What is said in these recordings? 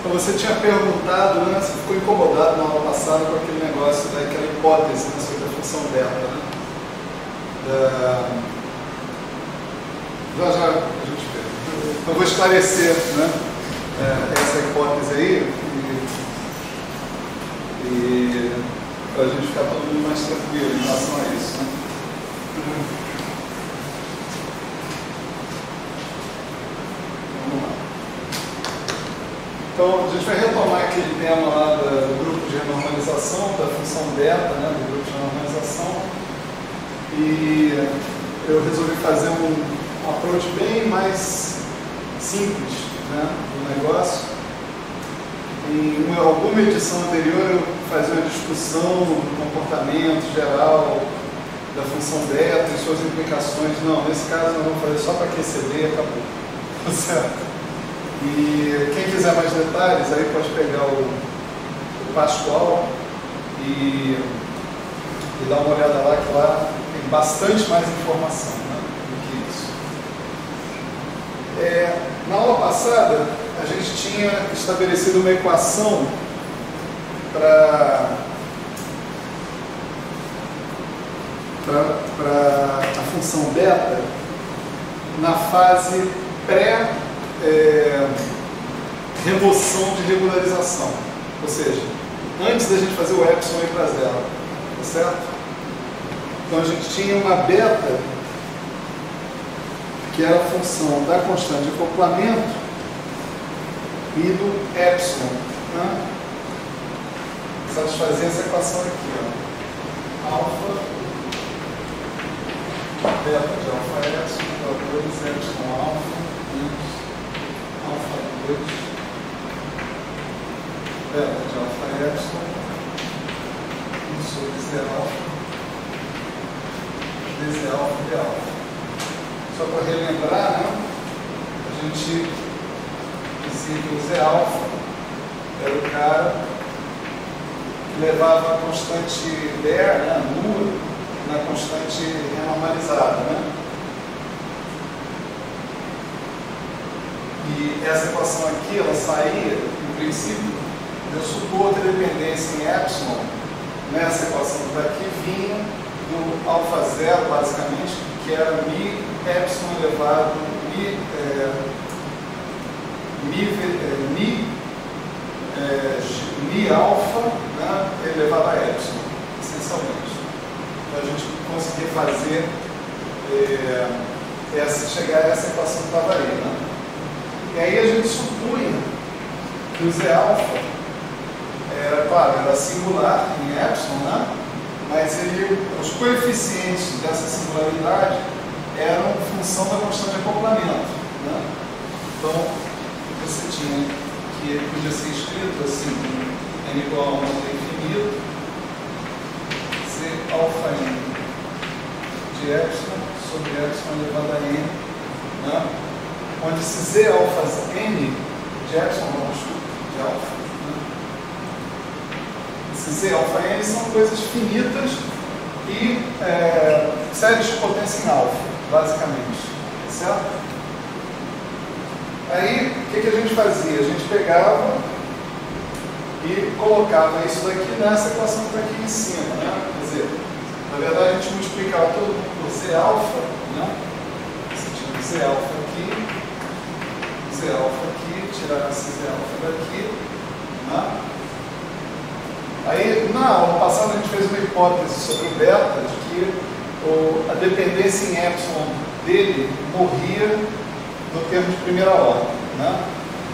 Então você tinha perguntado, né, você ficou incomodado na aula passada com aquele negócio, daquela hipótese, né, sobre a função delta, né? Já a gente vê. Então vou esclarecer, né, essa hipótese aí e para a gente ficar todo mundo mais tranquilo em relação a isso, né? Então, a gente vai retomar aquele tema lá do grupo de renormalização, da função beta, né, do grupo de renormalização. E eu resolvi fazer um approach bem mais simples, né, do negócio. Em alguma edição anterior eu fazia uma discussão do comportamento geral da função beta e suas implicações. Não, nesse caso nós vamos fazer só para QCD e acabou. Certo? E quem quiser mais detalhes, aí pode pegar o Pascoal e dar uma olhada lá, que lá tem bastante mais informação, né, do que isso. Na aula passada, a gente tinha estabelecido uma equação para a função beta na fase remoção de regularização, ou seja, antes da gente fazer o epsilon ir para zero, tá certo? Então a gente tinha uma beta que era a função da constante de acoplamento e do epsilon, né? Satisfazia essa equação aqui, ó. Alfa beta de alfa epsilon igual a 2 epsilon alfa menos alfa 2 beta de alfa epsilon sobre Z alfa dZ alfa de alfa. Só para relembrar, né, a gente dizia que o Z alfa era o cara que levava a constante there, né, nula, na constante renormalizada, né? E essa equação aqui, ela saía, em princípio, eu supor que a dependência em epsilon, nessa equação que está aqui, vinha do alfa zero, basicamente, que era mi epsilon elevado mi alfa, né, elevado a epsilon, essencialmente. Então a gente conseguir fazer chegar a essa equação que estava aí, né? E aí a gente supunha que o Z alfa era, claro, era singular em epsilon, né? Mas os coeficientes dessa singularidade eram função da constante de acoplamento, né? Então você tinha que podia ser escrito assim, n igual a 1 até infinito, Z alfa n de epsilon sobre epsilon elevado a n, né? Onde esse Z alfa n de epsilon, de alfa, né? Esse Z alfa n são coisas finitas e séries de potência em alfa, basicamente, certo? Aí, o que a gente fazia? A gente pegava e colocava isso daqui nessa equação que está aqui em cima, né? Quer dizer, na verdade a gente multiplicava tudo por Z alfa, né? Você tinha Z alfa aqui, tirava esse Z alfa daqui, né? Aí, na aula passada, a gente fez uma hipótese sobre o beta, de que a dependência em epsilon dele morria no termo de primeira ordem, né?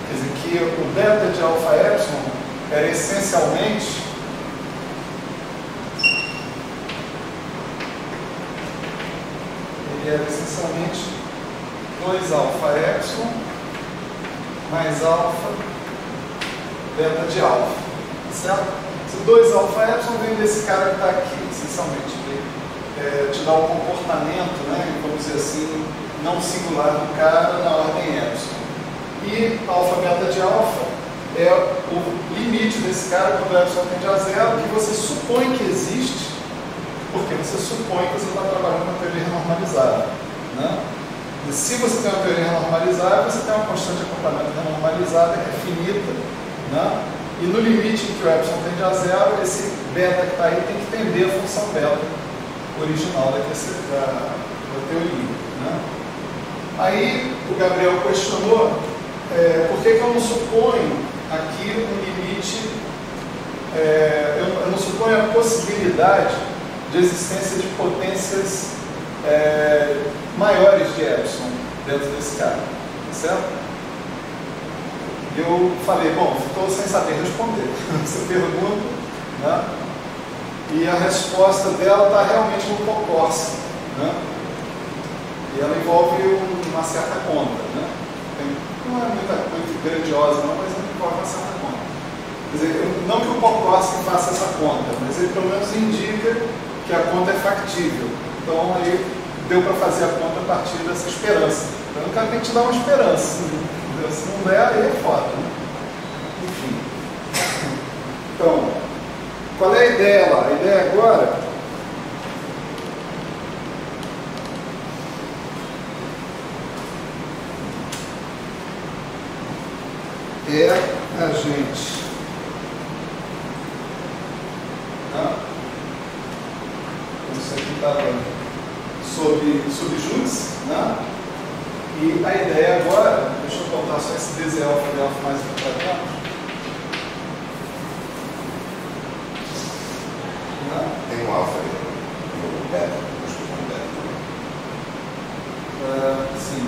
Quer dizer, que o beta de alfa epsilon era essencialmente ele era essencialmente 2 alfa epsilon mais alfa beta de alfa, certo? Esse 2 alfa epsilon vem desse cara que está aqui, essencialmente. Ele te dá um comportamento, né, vamos dizer assim, não singular do cara na ordem epsilon. E alfa beta de alfa é o limite desse cara quando o epsilon tende a zero, que você supõe que existe, porque você supõe que você está trabalhando com a teoria renormalizada, né? E se você tem uma teoria normalizada, você tem uma constante de acoplamento normalizada que é finita, né? E no limite em que o epsilon tende a zero, esse beta que está aí tem que tender a função beta original da teoria, né? Aí o Gabriel questionou por que eu não suponho aqui um limite, eu não suponho a possibilidade de existência de potências maiores de epsilon dentro desse cara, tá certo? Eu falei, bom, estou sem saber responder essa pergunta, né? E a resposta dela está realmente no Pocorski, né? E ela envolve uma certa conta, né? Não é muito grandiosa não, mas ela envolve uma certa conta. Quer dizer, não que o Pocorski faça essa conta, mas ele pelo menos indica que a conta é factível. Então aí deu para fazer a conta a partir dessa esperança. Então o cara tem que te dar uma esperança. Se não der, aí é foda, né? Enfim. Então, qual é a ideia lá? A ideia agora é a gente isso aqui estava sob júdice, né? E a ideia agora, deixa eu contar só esse DZ alfa e alfa mais importante. Tem um alfa ali, no beta, sim.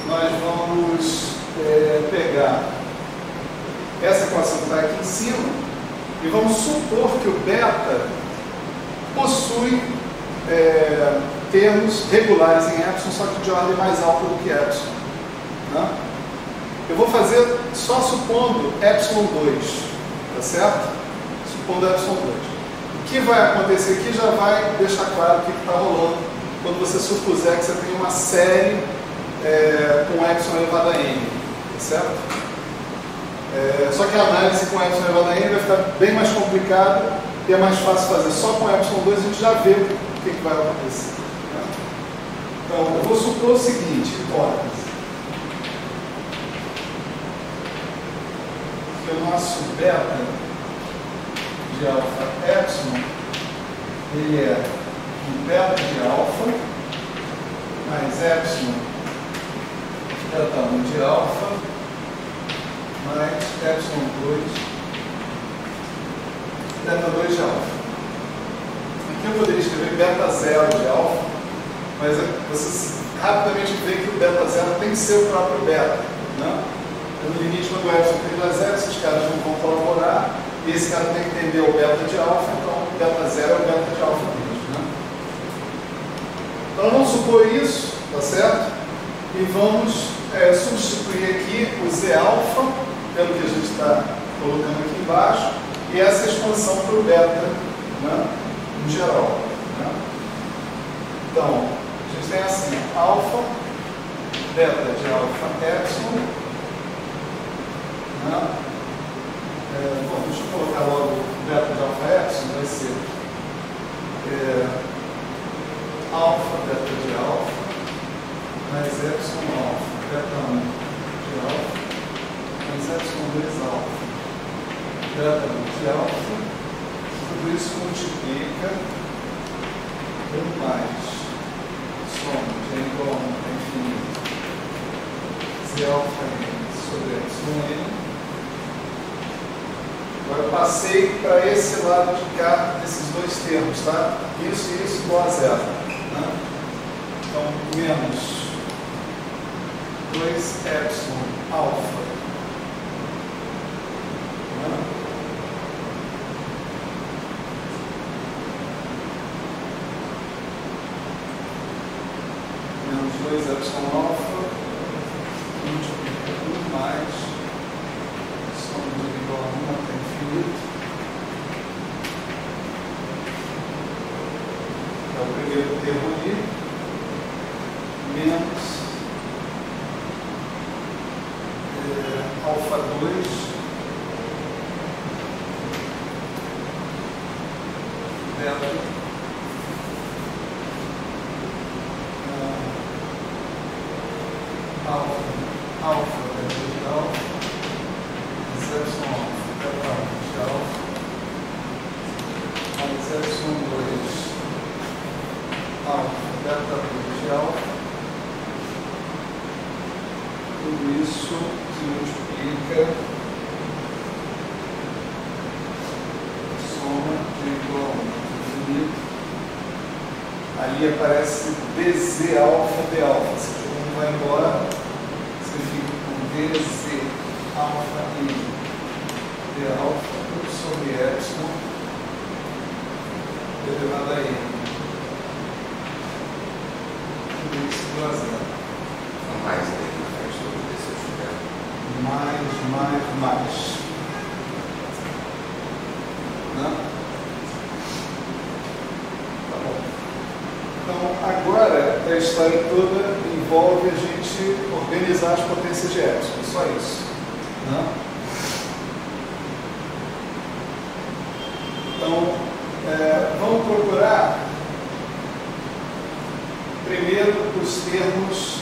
Nós vamos pegar essa equação que está aqui em cima e vamos supor que o beta possui termos regulares em epsilon, só que de ordem mais alta do que epsilon, né? Eu vou fazer só supondo epsilon 2, tá certo? Supondo epsilon 2. O que vai acontecer aqui já vai deixar claro o que está rolando quando você supuser que você tem uma série com epsilon elevado a n, tá certo? Só que a análise com epsilon elevado a n vai ficar bem mais complicada e é mais fácil fazer só com epsilon 2, a gente já vê o que vai acontecer, né? Então, eu vou supor o seguinte, hipótese, que o nosso beta de alfa epsilon, ele é um beta de alfa mais epsilon beta 1 de alfa mais epsilon 2 beta 2 de alfa. Aqui eu poderia escrever beta 0 de alfa, mas vocês rapidamente veem que o beta 0 tem que ser o próprio beta, né? No limite, quando o epsilon tende a 0, esses caras não vão colaborar, e esse cara tem que tender ao beta de alfa, então o beta 0 é o beta de alfa mesmo, né? Então vamos supor isso, tá certo? E vamos substituir aqui o Z alfa, pelo que a gente está colocando aqui embaixo, e essa expansão para o beta, né, em geral, né? Então, a gente tem assim, alfa, beta de alfa epsilon, né? Bom, deixa eu colocar logo beta de alfa epsilon, vai ser alfa, beta de alfa, mais epsilon alfa, beta 1 de alfa, mais epsilon 2 alfa, beta 1 de alfa, tudo isso multiplica por mais soma de n igual a 1 até infinito, z alfa n sobre epsilon n. Agora eu passei para esse lado de cá desses dois termos, tá? Isso e isso igual a zero, né? Então, menos 2 epsilon alfa, né? Menos 2 epsilon alfa, multiplica por mais soma de n igual a 1 até infinito. É o primeiro termo ali, menos alfa 2 beta alfa beta de alfa, mais epsilon alfa beta 1 de alfa, mais epsilon 2 alfa beta 2 de alfa. Tudo isso se multiplica, soma de igual a 1 infinito. Ali aparece dz alfa d alfa. Se o 1 vai embora, significa que dz alfa i d alfa sobre epsilon elevado a n. Tudo isso igual a zero. Mais aí na frente do desse eu Mais. Né? Tá bom. Então, agora a história toda envolve a gente organizar as potências de epsilon. Só isso. Né? Então, vamos procurar primeiro os termos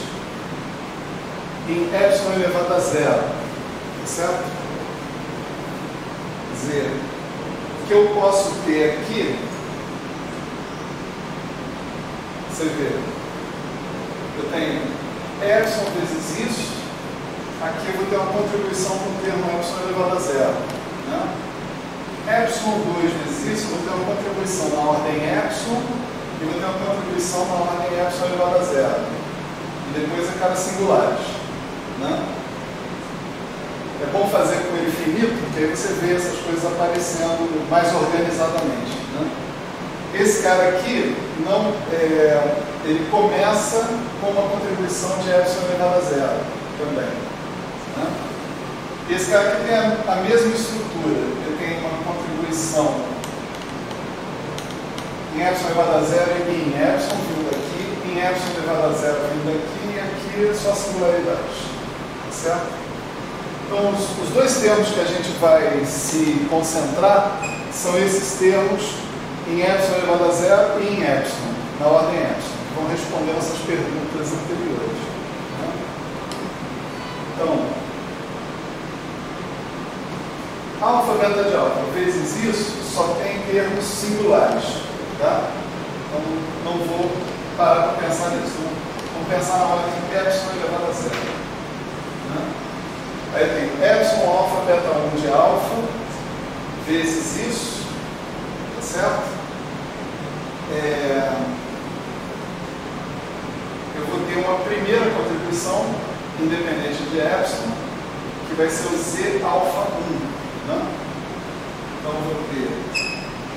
em epsilon elevado a zero, certo? Quer dizer, o que eu posso ter aqui, você vê, eu tenho epsilon vezes isso, aqui eu vou ter uma contribuição com o termo epsilon elevado a zero. Né? Epsilon 2 vezes isso, eu vou ter uma contribuição na ordem epsilon e vou ter uma contribuição na ordem epsilon elevado a zero. E depois a cada singulares. Né? É bom fazer com ele finito, porque aí você vê essas coisas aparecendo mais organizadamente. Né? Esse cara aqui, não, ele começa com uma contribuição de epsilon elevado a zero também. Né? Esse cara aqui tem a mesma estrutura, ele tem uma contribuição em epsilon elevado a zero e em epsilon vindo daqui, em epsilon elevado a zero vindo daqui, e aqui é só singularidade. Certo? Então, os dois termos que a gente vai se concentrar são esses termos em epsilon elevado a zero e em epsilon, na ordem epsilon, que vão responder essas perguntas anteriores. Né? Então, alfa beta de alfa vezes isso só tem termos singulares. Tá? Então, não vou parar para pensar nisso. Vamos pensar na ordem epsilon elevado a zero. Aí tem epsilon alfa beta 1 de alfa vezes isso, tá certo? Eu vou ter uma primeira contribuição independente de epsilon, que vai ser o z alfa 1. Né? Então eu vou ter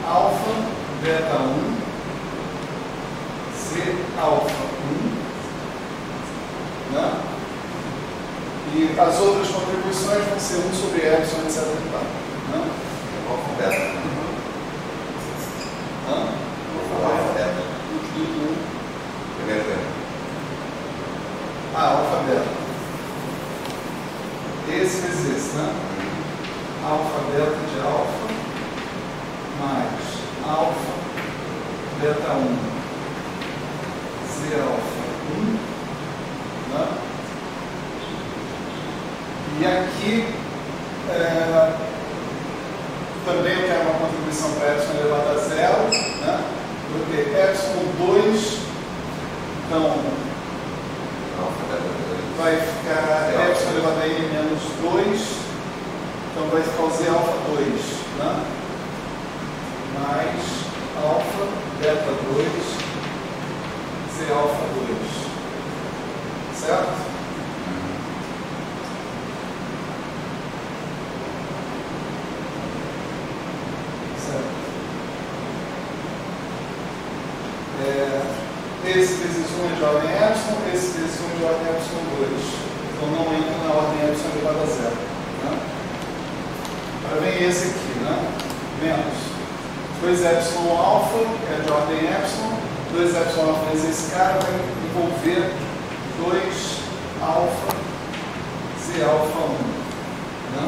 alfa beta 1, z alfa 1, né? E as outras contribuições vão ser 1 sobre epsilon, etc. Né? Alfa beta. Alfa beta. Primeiro termo. Alfa beta. Esse vezes esse, né? Alfa beta de alfa mais alfa beta 1 z alfa 1, né? E aqui também eu quero uma contribuição para epsilon elevado a zero, né? Vou ter epsilon 2, então vai ficar epsilon elevado a n menos 2, então vai ficar o z alfa 2, né? Mais alfa beta 2, z alfa 2, certo? Esse vezes 1 é de ordem epsilon, esse vezes 1 é de ordem epsilon 2. Então não entra na ordem epsilon elevado a zero. Né? Agora vem esse aqui, né? Menos 2 epsilon alfa, é de ordem epsilon, 2 epsilon alfa vezes esse cara vai envolver 2 alfa z alfa 1. Né?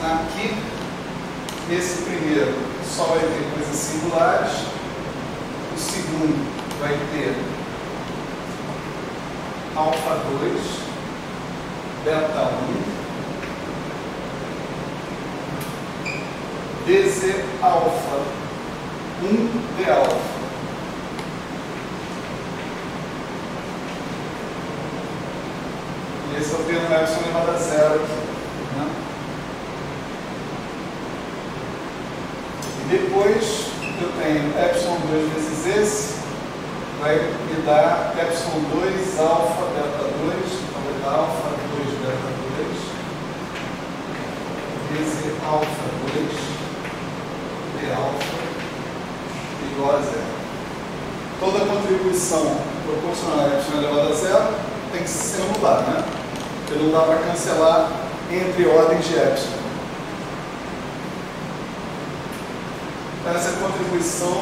Aqui esse primeiro só vai ter coisas singulares, o segundo vai ter alfa 2, beta 1, dz alfa 1 d alfa. E esse é o termo epsilon elevado a zero aqui, né? E depois eu tenho epsilon 2 vezes esse, vai me dar epsilon 2 alfa beta 2, então vai dar alfa 2 beta 2 vezes alfa 2 de alfa igual a zero. Toda contribuição proporcional a epsilon elevado a zero tem que ser anular, né? Porque não dá para cancelar entre ordens de epsilon. Então, essa é a contribuição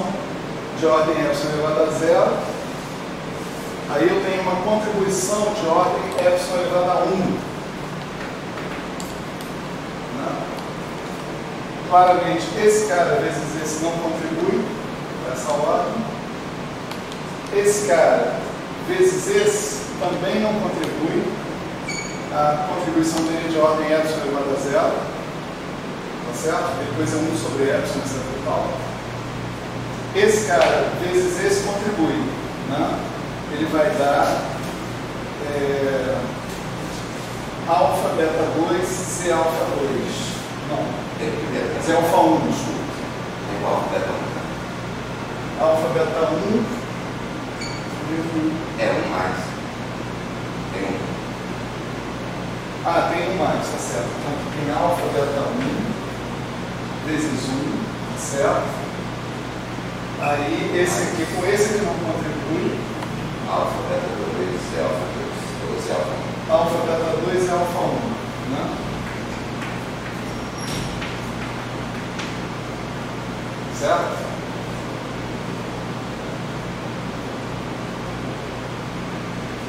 de ordem epsilon elevado a zero. Aí eu tenho uma contribuição de ordem epsilon elevado a 1. Né? Claramente, esse cara vezes esse não contribui para essa ordem. Esse cara vezes esse também não contribui. A contribuição dele de ordem epsilon elevado a zero. Tá certo? Depois é 1 sobre epsilon, essa total. Esse cara vezes esse contribui. Né? Ele vai dar alfa beta 2 Z alfa 2. Não, Z alfa 1, desculpa. Igual alfa beta 1. Alfa beta 1 é 1 mais. Tem 1. Ah, tem 1 mais, tá certo. Então aqui tem alfa beta 1 vezes 1, tá certo? Aí esse aqui com esse ele não contribui. Alfa beta 2 é alfa 2. 12 é alfa 1. Alfa beta 2 é alfa 1. Né? Certo? Ok.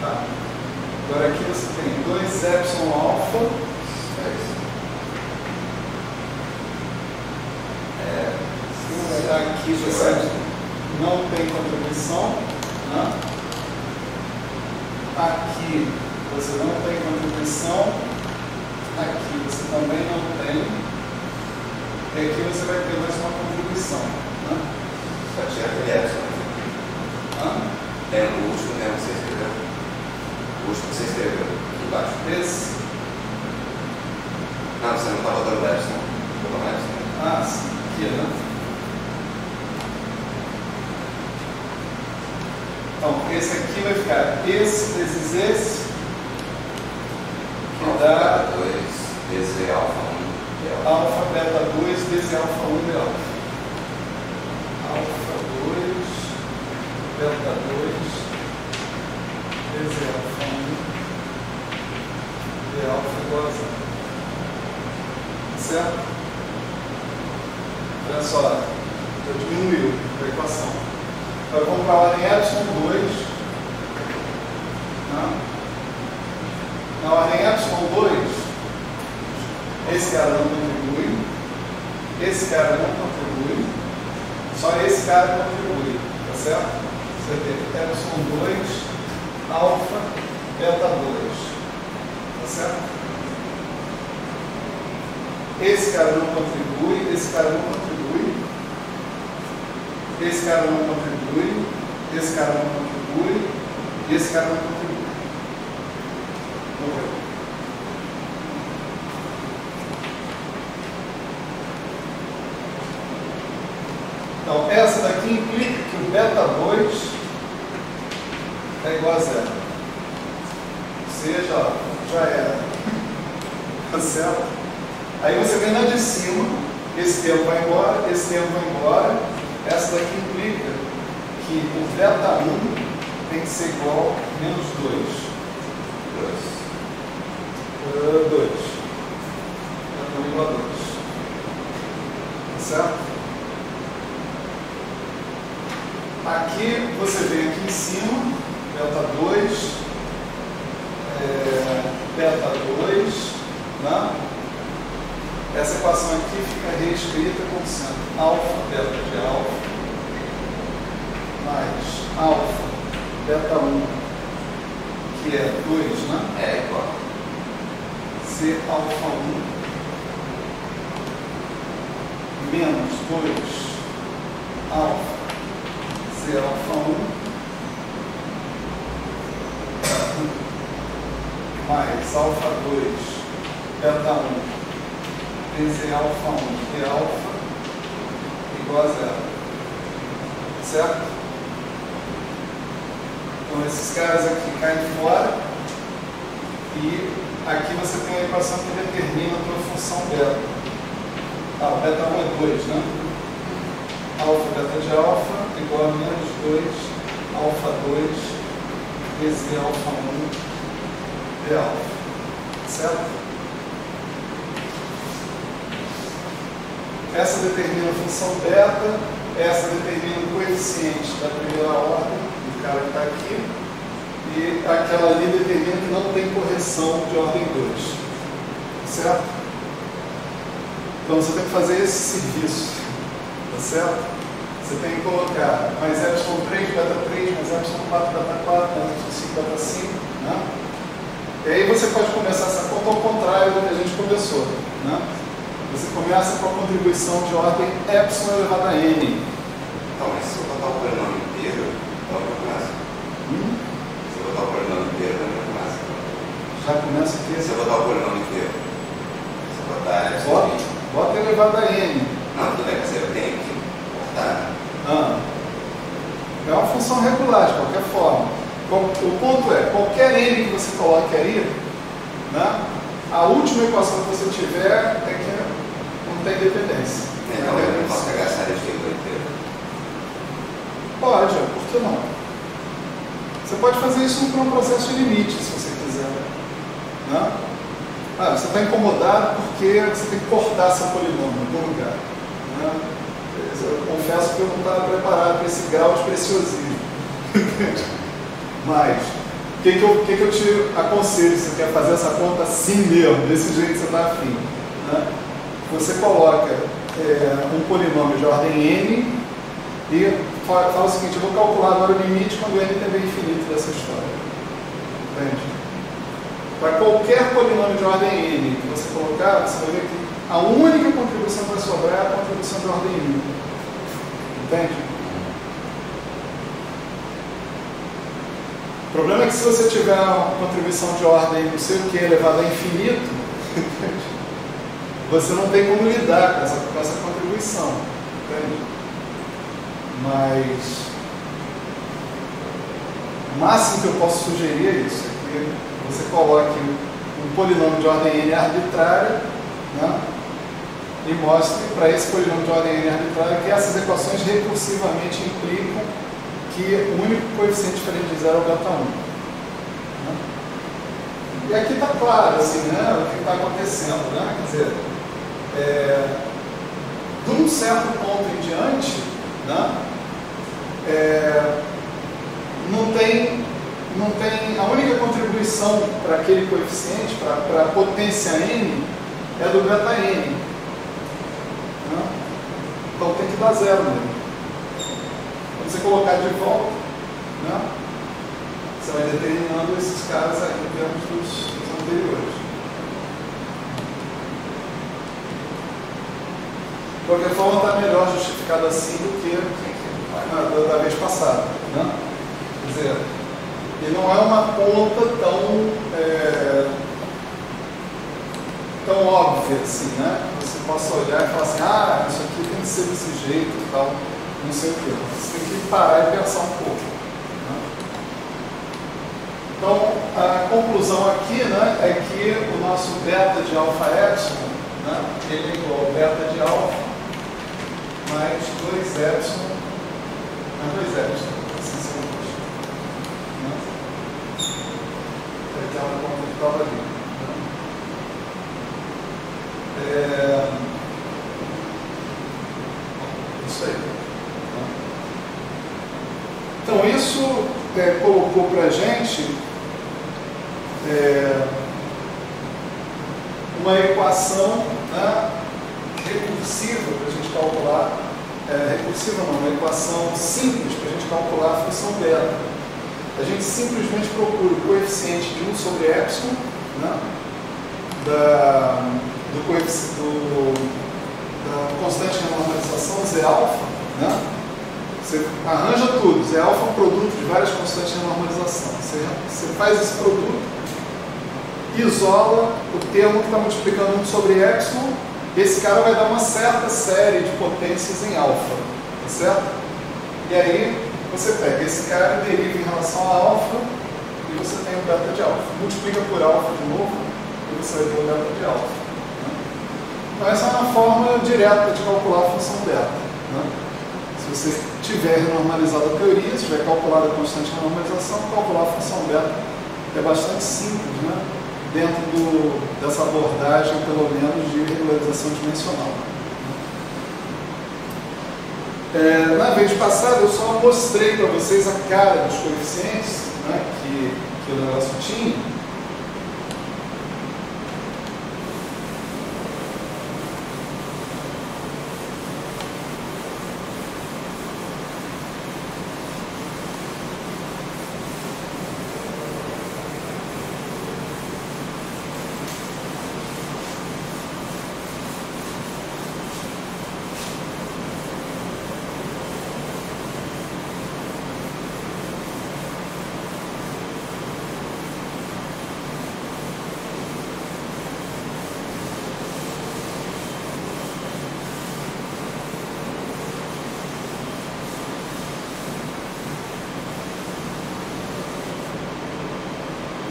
Tá. Agora aqui você tem 2 epsilon alfa. Aqui você não tem contribuição. Né? Aqui você não tem contribuição. Aqui você também não tem. E aqui você vai ter mais uma contribuição. Né? Só tira aquele epsilon. O último que você escreveu. O último que você escreveu aqui embaixo. Esse? Não, você não está rodando epsilon. Ah, sim. Aqui, né? Então, esse aqui vai ficar esse vezes esse, que dá 2 vezes alfa 1 alfa beta 2 vezes alfa 1 de alfa. Alfa 2 beta 2 vezes alfa 1 de alfa igual a zero. Certo? Olha só, eu diminuiu a equação. Agora vamos para a ordem epsilon 2. Na ordem epsilon 2, esse cara não contribui, esse cara não contribui, só esse cara contribui, tá certo? Você vai ter epsilon 2, alfa, beta 2, tá certo? Esse cara não contribui, esse cara não contribui. Esse cara não contribui, esse cara não contribui, e esse cara não contribui. Morreu. Então, essa daqui implica que o beta 2 é igual a zero. Ou seja, ó, já era. Tá certo? Aí você vem na de cima, esse termo vai embora, esse termo vai embora. Essa daqui implica que o beta 1 tem que ser igual a menos 2. 2. Beta 1 igual a 2. Tá certo? Aqui, você vem aqui em cima, beta 2, beta 2, né? Né? Essa equação aqui fica reescrita como sendo alfa beta de alfa mais alfa beta 1, que é 2, né? É igual. C alfa 1 menos 2 alfa C alfa 1 mais alfa 2 beta 1 vezes alfa 1 de alfa igual a 0. Certo? Então esses caras aqui caem fora e aqui você tem a equação que determina a tua função beta. O beta 1 é 2, né? Alfa beta de alfa igual a menos 2 alfa 2 vezes alfa 1 de alfa. Certo? Essa determina a função beta, essa determina o coeficiente da primeira ordem, do cara que está aqui, e aquela ali determina que não tem correção de ordem 2. Certo? Então você tem que fazer esse serviço. Tá certo? Você tem que colocar mais epsilon 3, beta 3, mais epsilon 4, beta 4, mais epsilon 5, beta 5. Né? E aí você pode começar essa conta ao contrário do que a gente começou. Né? Você começa com a contribuição de ordem epsilon elevado a n. Então, mas se eu botar o polinômio inteiro, então já começa. Se eu botar o polinômio inteiro, já começa. Já começa aqui. Se eu botar o polinômio inteiro, se eu botar epsilon. Bota elevado a n. Não, tudo bem, mas eu tenho que botar. É uma função regular, de qualquer forma. O ponto é, qualquer n que você coloque aí, né, a última equação que você tiver é que não tem dependência. Então eu não posso pegar essa área de inteira? Pode, por que não? Você pode fazer isso para um processo de limite, se você quiser. Né? Você está incomodado porque você tem que cortar seu polinômio em algum lugar. Né? Eu confesso que eu não estava preparado para esse grau de preciosismo. Mas, o que eu te aconselho se você quer fazer essa conta assim mesmo, desse jeito que você está afim? Né? Você coloca um polinômio de ordem n e fala o seguinte: eu vou calcular agora o limite quando n tender infinito dessa história. Entende? Para qualquer polinômio de ordem n que você colocar, você vai ver que a única contribuição que vai sobrar é a contribuição de ordem n. Entende? O problema é que se você tiver uma contribuição de ordem não sei o que elevado a infinito, você não tem como lidar com essa contribuição. Entende? Mas o máximo que eu posso sugerir é isso, é que você coloque um polinômio de ordem n arbitrária, né, e mostre para esse polinômio de ordem n arbitrária que essas equações recursivamente implicam que o único coeficiente diferente de zero é o beta 1. Né? E aqui está claro assim, né, o que está acontecendo. Né? Quer dizer, de um certo ponto em diante, né, não tem a única contribuição para aquele coeficiente, para a potência n, é do beta n. Né? Então tem que dar zero mesmo. Quando você colocar de volta, né, você vai determinando esses caras aí em termos dos anteriores. De qualquer forma, está melhor justificado assim do que da vez passada. Né? Quer dizer, e não é uma conta tão óbvia assim, né? Você possa olhar e falar assim: isso aqui tem que ser desse jeito e tal, não sei o que. Você tem que parar e pensar um pouco. Né? Então, a conclusão aqui, né, é que o nosso beta de alfa epsilon, né, ele é igual ao beta de alfa mais 2 epsilon, essencialmente. Né? É aquela conta que estava ali. Né? Isso aí. Então, isso colocou para a gente uma equação, né, recursiva para a gente calcular, recursiva não, uma equação simples para a gente calcular a função beta. A gente simplesmente procura o coeficiente de 1 sobre epsilon, né, da constante de normalização, Z alfa, né? Você arranja tudo, Z alfa é um produto de várias constantes de normalização. Você faz esse produto, isola o termo que está multiplicando 1 sobre epsilon, e esse cara vai dar uma certa série de potências em alfa, tá certo? E aí você pega esse cara, deriva em relação a alfa, e você tem o beta de alfa. Multiplica por alfa de novo, e você vai ter o beta de alfa. Né? Então essa é uma forma direta de calcular a função beta. Né? Se você tiver normalizado a teoria, se tiver calculado a constante de normalização, calcular a função beta é bastante simples, né? Dentro dessa abordagem, pelo menos, de regularização dimensional. Na vez passada, eu só mostrei para vocês a cara dos coeficientes, né, que o negócio tinha.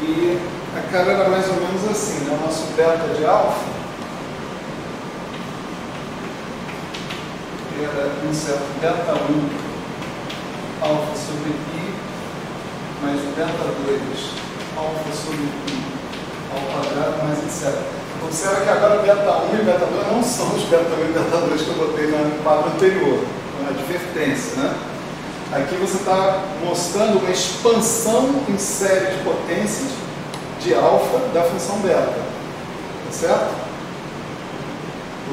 E a cara era mais ou menos assim, né? O nosso beta de alfa era um certo beta 1 alfa sobre i mais beta 2 alfa sobre i ao quadrado mais etc. Observa que agora beta 1 e beta 2 não são os beta 1 e beta 2 que eu botei no quadro anterior, uma advertência, né? Aqui você está mostrando uma expansão em série de potências de alfa da função beta, tá certo?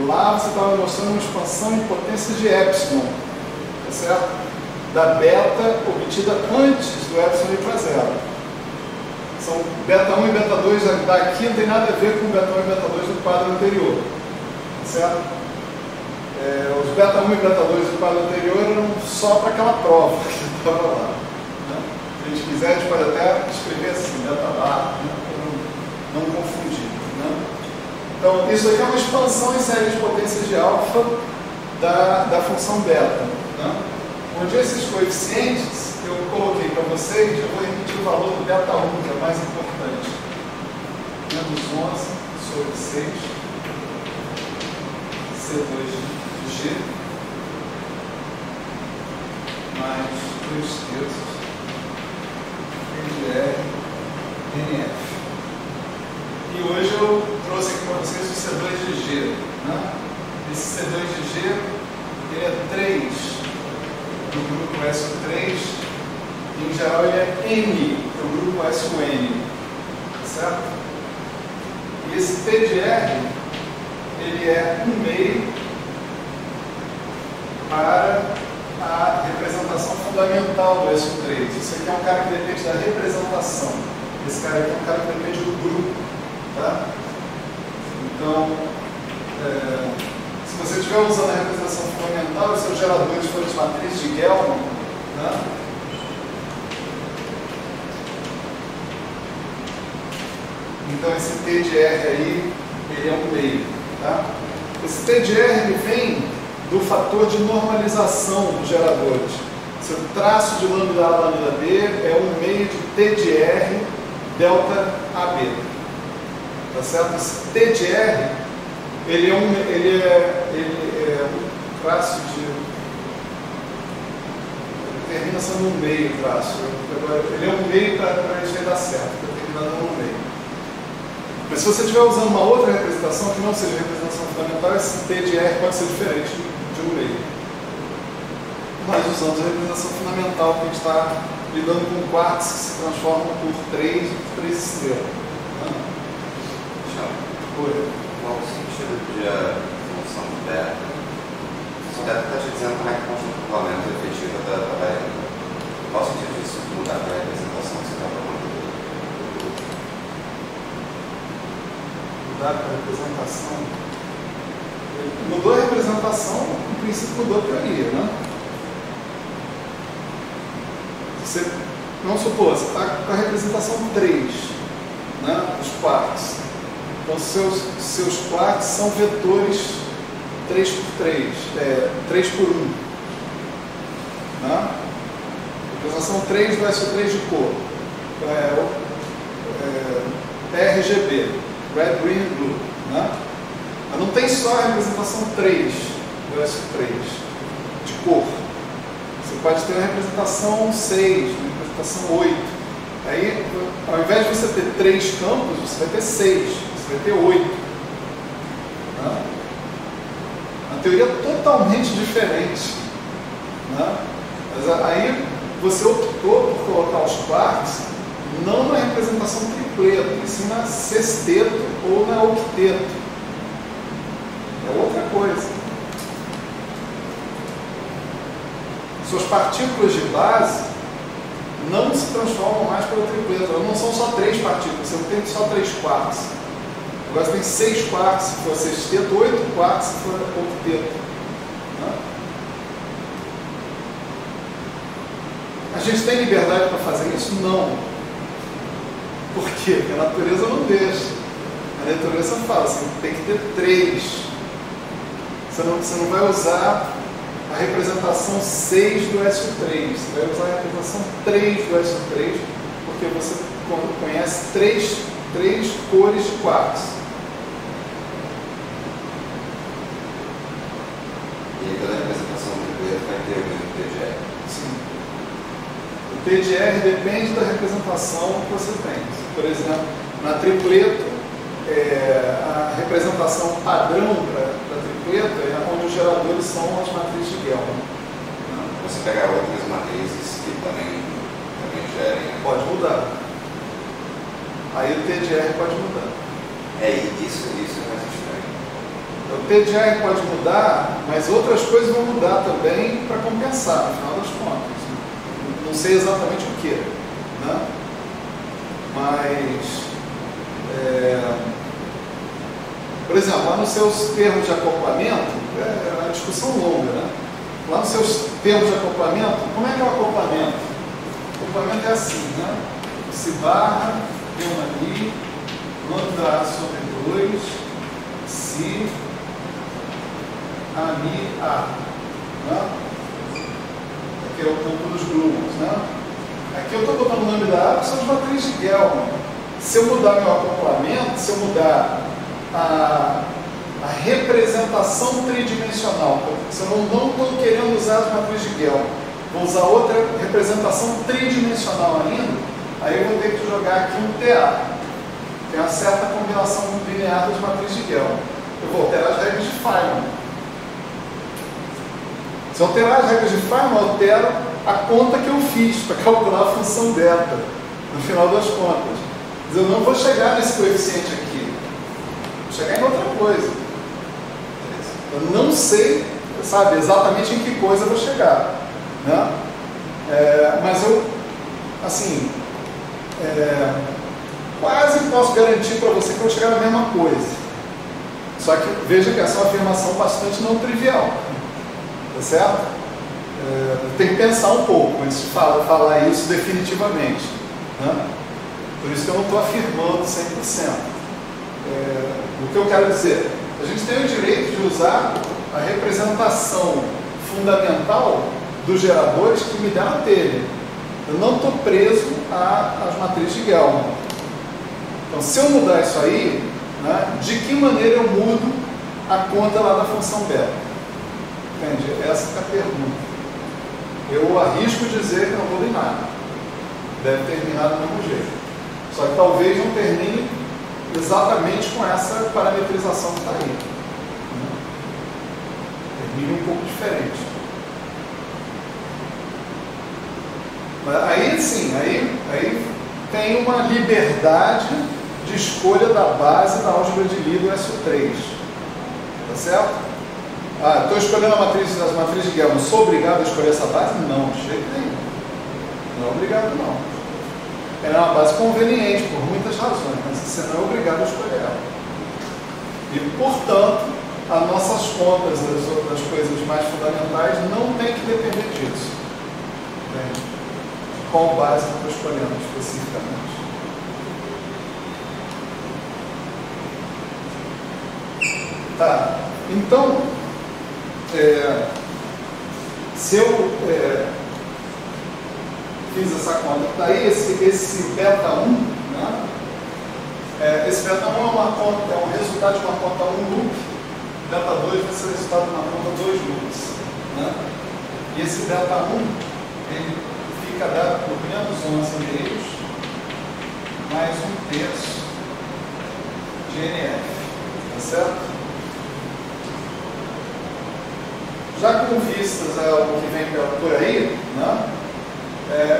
Lá você estava mostrando uma expansão em potências de epsilon, tá certo? Da beta obtida antes do epsilon ir para zero. São beta 1 e beta 2 daqui não tem nada a ver com beta 1 e beta 2 do quadro anterior, tá certo? Os beta 1 e beta 2 do quadro anterior eram só para aquela prova que estava lá. Né? Se a gente quiser, a gente pode até escrever assim, beta bar, né? Para não confundir. Né? Então, isso aqui é uma expansão em série de potências de alfa da função beta. Né? Onde esses coeficientes, eu coloquei para vocês, eu vou repetir o valor do beta 1, que é o mais importante. Menos 11 sobre 6, C2 G mais 2 terços NR NF. E hoje eu trouxe aqui para vocês o C2 de G. Né? Esse C2 de G ele é 3 no grupo SO3, em geral ele é N no grupo SON, certo? E esse T de R ele é 1/2 para a representação fundamental do SO3. Isso aqui é um cara que depende da representação. Esse cara aqui é um cara que depende do grupo. Tá? Então, se você estiver usando a representação fundamental, os seus geradores forem de matriz de Gell-Mann, né? Então esse T de R aí, ele é 1/2. Tá? Esse T de R ele vem do fator de normalização dos geradores. Seu traço de lambda A, lambda B é 1/2 de T de R delta AB. Tá certo? Esse T de R, ele é um traço de... termina sendo 1/2 o traço. Ele é 1/2 para isso aí dar certo, para terminar dando 1/2. Mas se você estiver usando uma outra representação que não seja representação fundamental, esse T de R pode ser diferente de 1/2. Nós usamos a representação fundamental, que a gente está lidando com quartos que se transformam por 3 estrelas. Tchau. Oi. qual o sentido de a função beta? A função beta está te dizendo como é que o conjunto de complemento efetivo da variável. Qual o sentido disso mudar para a representação que você está propondo? Mudar para a representação? Mudou a representação, no princípio mudou a teoria, né? Vamos supor, você está com a representação 3, né, dos quartos. Então, seus quartos são vetores 3 por 3, 3 por 1. Né? Representação 3 do SO3 de cor. RGB, Red, Green, Blue. Né? Mas não tem só a representação 3 do SO3 de cor. Você pode ter uma representação 6, uma representação 8. Aí, ao invés de você ter 3 campos, você vai ter 6, você vai ter 8. Né? Uma teoria totalmente diferente. Né? Mas aí você optou por colocar os quartos não na representação tripleto, e sim na sexteto ou na octeto. É outra coisa. Suas partículas de base não se transformam mais pelo tripleto. Elas não são só 3 partículas, você não tem só 3 quartos. Agora você tem 6 quartos se for sexteto, 8 quartos se for octeto. Né? A gente tem liberdade para fazer isso? Não. Por quê? Porque a natureza não deixa. A natureza fala, você tem que ter 3. Você não vai usar a representação 6 do SO3, você vai usar a representação 3 do SO3, porque você conhece 3 cores de quartos. E aí toda a representação do tripleto vai ter o mesmo TGR? Sim. O TGR depende da representação que você tem. Por exemplo, na tripleto, a representação padrão para tripleto é onde os geradores são as matrizes de Gell. Você pegar outras matrizes que também gerem. Pode mudar. Aí o TGR pode mudar. Isso é mais estranho. O TGR pode mudar, mas outras coisas vão mudar também para compensar, no final das contas. Não sei exatamente o que, né? Mas, por exemplo, lá nos seus termos de acoplamento, é uma discussão longa, né? Lá nos seus termos de acoplamento, como é que é o acoplamento? O acoplamento é assim, né? Se barra, tem uma ali, lambda A sobre 2, si, a, mi, a. Né? Aqui é o campo dos grumos, né? Aqui eu estou botando o nome da A, que são as matrizes de Gell. Se eu mudar meu acoplamento, se eu mudar a representação tridimensional, se eu não estou querendo usar as matrizes de Gell, vou usar outra representação tridimensional ainda, aí eu vou ter que jogar aqui um TA. Tem uma certa combinação linear das matrizes de Gell. Eu vou alterar as regras de Feynman. Se eu alterar as regras de Feynman, eu altero a conta que eu fiz para calcular a função beta, no final das contas. Mas eu não vou chegar nesse coeficiente aqui. Vou chegar em outra coisa. Eu não sei, sabe, exatamente em que coisa eu vou chegar. Né? Mas eu, assim, quase posso garantir para você que eu vou chegar na mesma coisa. Só que veja que essa é uma afirmação bastante não trivial. Tá certo? Tem que pensar um pouco antes de falar isso definitivamente. Né? Por isso que eu não estou afirmando 100%. O que eu quero dizer? A gente tem o direito de usar a representação fundamental dos geradores que me deram a telha. Eu não estou preso às matrizes de Gell. Então, se eu mudar isso aí, né, de que maneira eu mudo a conta lá da função beta? Entende? Essa é a pergunta. Eu arrisco dizer que não muda em nada. Deve terminar do mesmo jeito. Só que talvez não termine exatamente com essa parametrização que está aí. Termine um pouco diferente. Mas aí sim, aí tem uma liberdade de de escolha da base na álgebra de Lie do SO3. Tá certo? Estou escolhendo a matriz de Gell, sou obrigado a escolher essa base? Não, de jeito nenhum. Não é obrigado, não. Ela é uma base conveniente, por muitas razões, mas você não é obrigado a escolher ela. E, portanto, as nossas contas, as outras coisas mais fundamentais, não tem que depender disso. Entende? Qual base eu estou escolhendo especificamente. Tá, então, se eu fiz essa conta, daí esse beta 1, né? Esse beta 1 é um resultado de uma conta 1 loop, beta 2 vai ser o resultado de uma conta 2 loops. Né? E esse beta 1, ele fica dado por menos 11 meios, mais 1/3 de NF, tá certo? Já com vistas ao que vem por aí, né,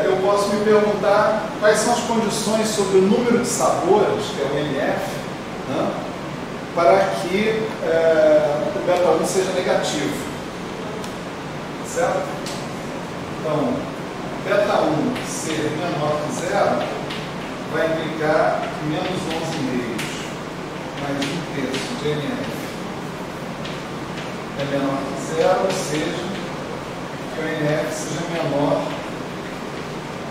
eu posso me perguntar quais são as condições sobre o número de sabores, que é o NF, né, para que o beta 1 seja negativo. Certo? Então, beta 1 ser menor que 0 vai implicar menos 11 meios, mais 1/3 de NF. É menor que 0, ou seja, que o NF seja menor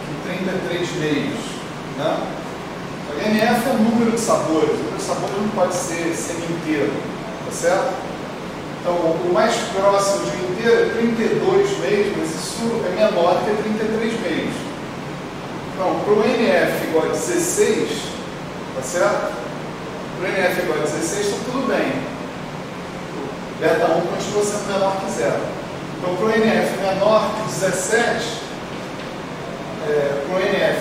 que 33 meios. Né? O NF é o número de sabores. O número de sabores não pode ser semi-inteiro, tá certo? Então, o mais próximo de um inteiro é 32 meios, mas isso é menor que 33 meios. Então, para o NF igual a 16, tá certo? Para o NF igual a 16, está tudo bem. Beta 1 continua sendo menor que 0. Então, para o NF menor que 17, para o NF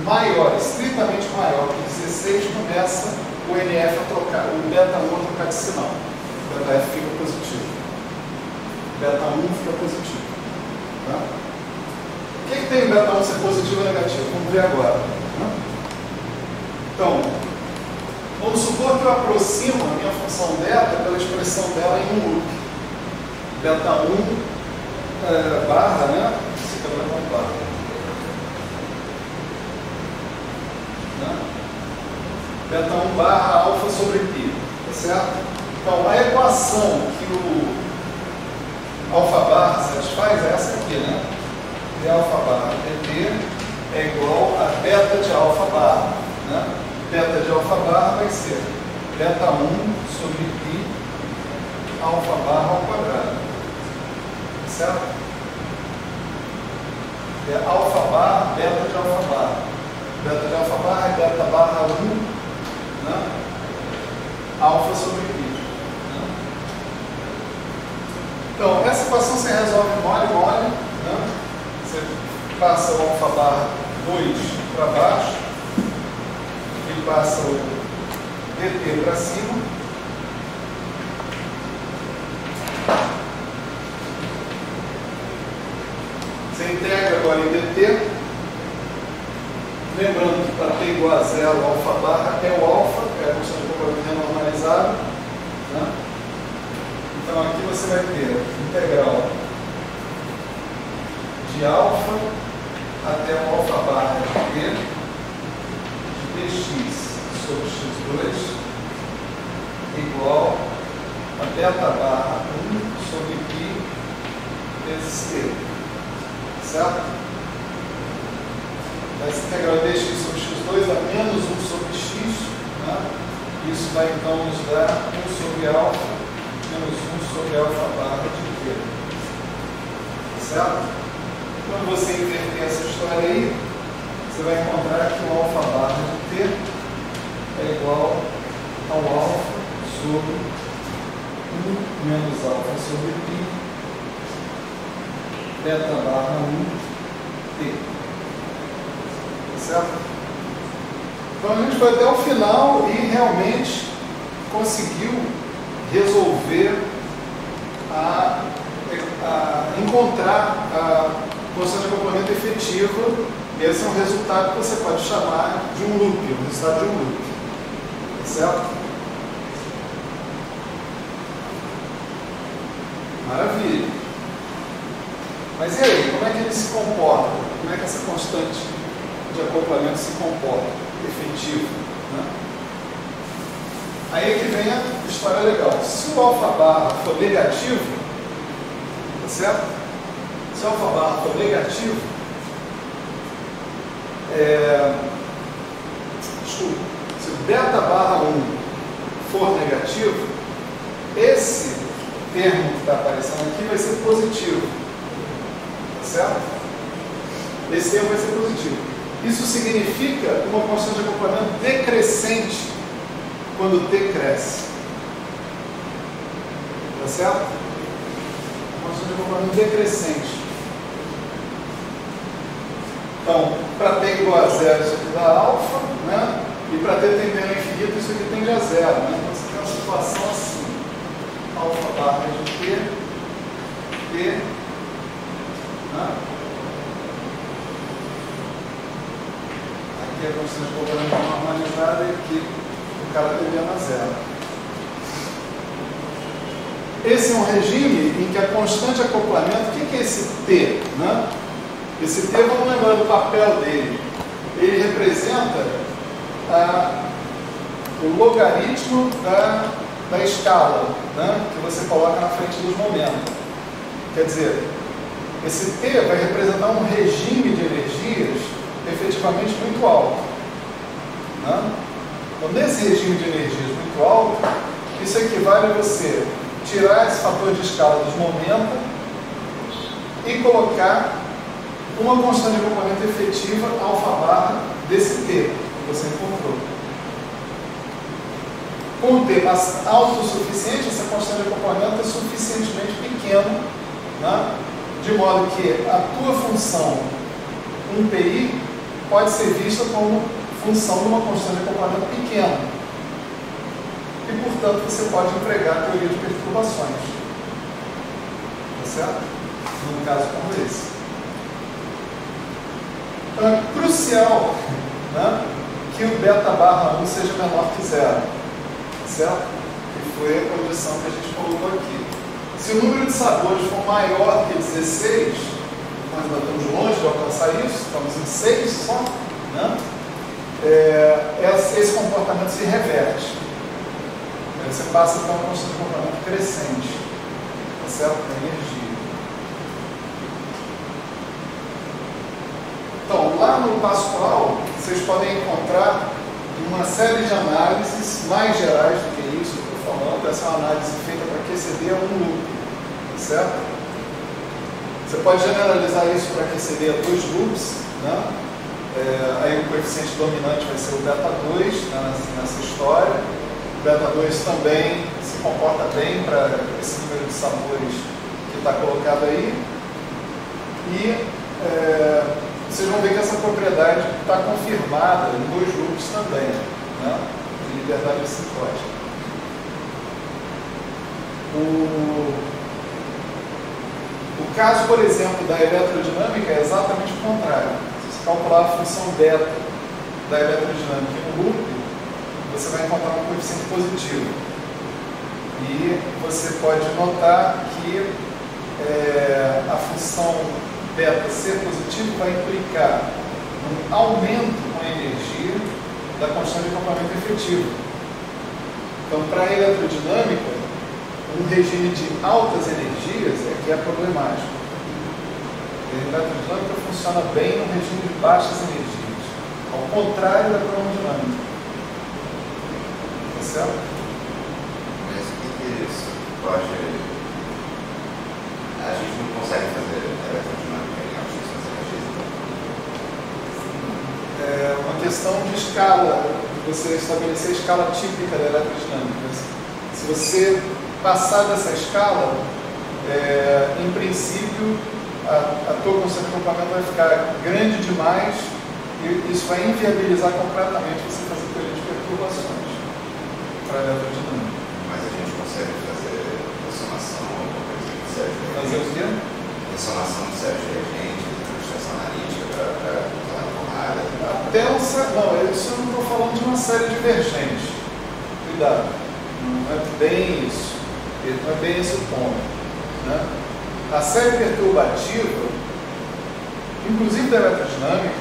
maior, estritamente maior que 16, começa o NF a trocar, o beta 1 a trocar de sinal. O beta F fica positivo. O beta 1 fica positivo. Tá? O que tem o beta 1 ser positivo ou negativo? Vamos ver agora. Tá? Então, vamos supor que eu aproximo a minha função beta pela expressão dela em um loop. Beta 1 barra, né? Esse aqui é o barra. Né? Beta 1 barra alfa sobre π. Tá certo? Então, a equação que o alfa barra satisfaz é essa aqui, né? D alfa barra dt é igual a beta de alfa barra. Né? Beta de alfa barra vai ser beta 1 sobre π alfa barra ao quadrado. Certo? É alfa barra, beta de alfa barra. Beta de alfa barra é beta barra 1, né? Alfa sobre π. Né? Então, essa equação você resolve mole, né? Você passa o alfa barra 2 para baixo, passa o dt para cima, você integra agora em dt, lembrando que para t igual a 0, alfa barra é o alfa, é a função de complemento renormalizado, né? Então aqui você vai ter integral de alfa até o alfa barra de t dx sobre x2 igual a beta barra 1 sobre π vezes t. Certo? Essa integral dx sobre x2 dá menos 1 sobre x. Né? Isso vai então nos dar 1 sobre alfa menos 1 sobre alfa barra de t. Certo? Quando você inverter essa história aí, você vai encontrar que o alfa barra de t é igual ao alfa sobre 1 menos alfa sobre π beta barra 1 t. Certo? Então a gente foi até o final e realmente conseguiu resolver encontrar a função de complemento efetiva. Esse é um resultado que você pode chamar de um loop, um resultado de um loop. certo? Maravilha. Mas e aí, como é que ele se comporta? Como é que essa constante de acoplamento se comporta? Efetivo, né? Aí é que vem a história legal. Se o alfa barra for negativo, tá certo? Se o alfa barra for negativo, desculpa, se o beta barra 1 for negativo, esse termo que está aparecendo aqui vai ser positivo, tá certo? Esse termo vai ser positivo. Isso significa uma constante de acoplamento decrescente quando T cresce, tá certo? Uma constante de acoplamento decrescente. Então, para T igual a zero, isso aqui dá alfa, né? E para T tendendo ao infinito, isso aqui tende a zero, né? Então, você tem uma situação assim: alfa barra de T, né? Aqui é a constante de acoplamento normalizada e aqui o cara tendendo a zero. Esse é um regime em que a constante de acoplamento, o que é esse T, né? Esse T, vamos lembrar do papel dele, ele representa o logaritmo da escala, né, que você coloca na frente dos momentos. Quer dizer, esse T vai representar um regime de energias efetivamente muito alto, né? Então, nesse regime de energias muito alto, isso equivale a você tirar esse fator de escala dos momentos e colocar uma constante de acoplamento efetiva alfa barra desse T que você encontrou. Com o T mais alto o suficiente, essa constante de acoplamento é suficientemente pequena, né? De modo que a tua função 1πi pode ser vista como função de uma constante de acoplamento pequena. E, portanto, você pode empregar a teoria de perturbações. Tá certo? Num caso como esse. Então é crucial, né, que o beta barra 1 seja menor que zero, certo? Que foi a condição que a gente colocou aqui. Se o número de sabores for maior que 16, nós ainda estamos longe de alcançar isso, estamos em 6 só, né? Esse comportamento se reverte. Aí você passa a ter uma constante de comportamento crescente, tá certo? Da energia. Então, lá no Pascoal, vocês podem encontrar uma série de análises mais gerais do que isso que eu estou falando. Essa é uma análise feita para QCD a um loop, certo? Você pode generalizar isso para QCD a 2 loops, né? Aí o coeficiente dominante vai ser o beta 2, né, nessa história. O beta 2 também se comporta bem para esse número de sabores que está colocado aí. E vocês vão ver que essa propriedade está confirmada em 2 loops também, né, de liberdade assintótica. O caso, por exemplo, da eletrodinâmica é exatamente o contrário. Se você calcular a função beta da eletrodinâmica no loop, você vai encontrar um coeficiente positivo. E você pode notar que a função beta ser positivo vai implicar um aumento com a energia da constante de acoplamento efetivo. Então, para a eletrodinâmica, um regime de altas energias é que é problemático. A eletrodinâmica funciona bem no regime de baixas energias, ao contrário da cromodinâmica. Tá certo? Mas o que isso pode... A gente não consegue fazer eletrodinâmica em altíssimas energias. É uma questão de escala, de você estabelecer a escala típica da eletrodinâmica. Se você passar dessa escala, em princípio, a tua constante de acoplamento vai ficar grande demais e isso vai inviabilizar completamente você fazer teoria de perturbações para a eletrodinâmica. Mas a gente consegue fazer ressonação, alguma coisa que serve. Fazer o quê? Ressonação de certos reagentes, administração analítica para usar na porrada. Não, isso eu não estou falando de uma série divergente. cuidado, não é bem isso, não é bem esse o ponto, né? A série perturbativa, inclusive da eletrodinâmica,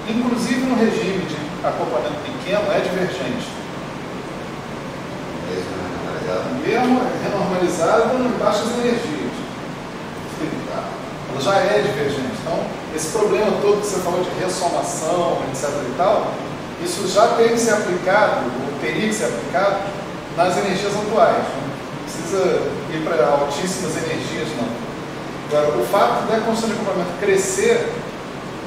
inclusive no regime de acoplamento pequeno, é divergente. Mesmo renormalizada em baixas energias. Ela já é divergente. Então, esse problema todo que você falou de ressomação, etc. e tal, isso já tem que ser aplicado, ou teria que ser aplicado, nas energias atuais. Não precisa ir para altíssimas energias, não. Agora, o fato da construção de acoplamento crescer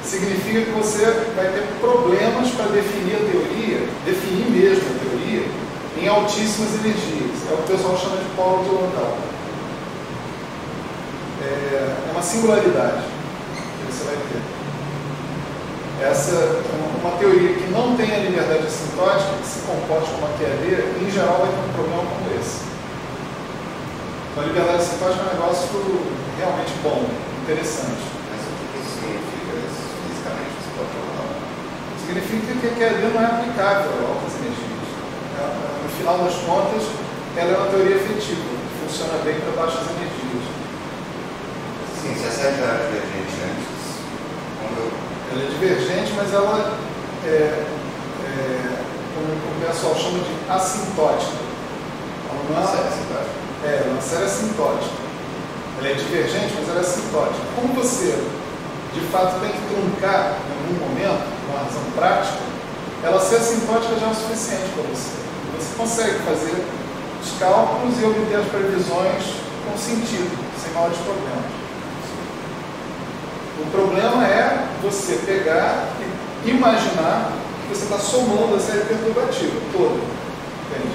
significa que você vai ter problemas para definir a teoria, definir mesmo a teoria, em altíssimas energias. É o que o pessoal chama de polo de local. É uma singularidade que você vai ter. Essa é uma teoria que não tem a liberdade assintótica, que se comporte como a QED, em geral vai ter um problema como esse. Então a liberdade assintótica é um negócio realmente bom, interessante. Mas o que isso significa fisicamente? Você pode falar? Significa que a QED não é aplicável a altas energias. No final das contas, ela é uma teoria efetiva, que funciona bem para baixas energias. Sim, se a série já era divergente antes, ela é divergente, mas ela como o pessoal chama de assintótica. Ela é uma série assintótica. Ela é divergente, mas ela é assintótica. Como você, de fato, tem que truncar em algum momento, por uma razão prática, ela ser assintótica já é o suficiente para você. Você consegue fazer os cálculos e obter as previsões com sentido, sem maiores problemas. O problema é você pegar e imaginar que você está somando a série perturbativa toda. Entende?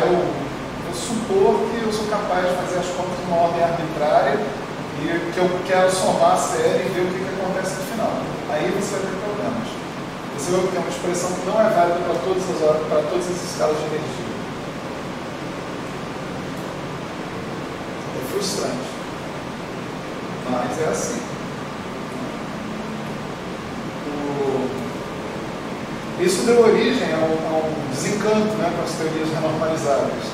Eu vou supor que eu sou capaz de fazer as contas numa ordem arbitrária e que eu quero somar a série e ver o que acontece no final. Aí você vai ter problemas. Você vai ter uma expressão que não é válida para todas as horas, para todas as escalas de energia. É frustrante. Mas é assim. Isso deu origem a um desencanto, né, com as teorias renormalizáveis.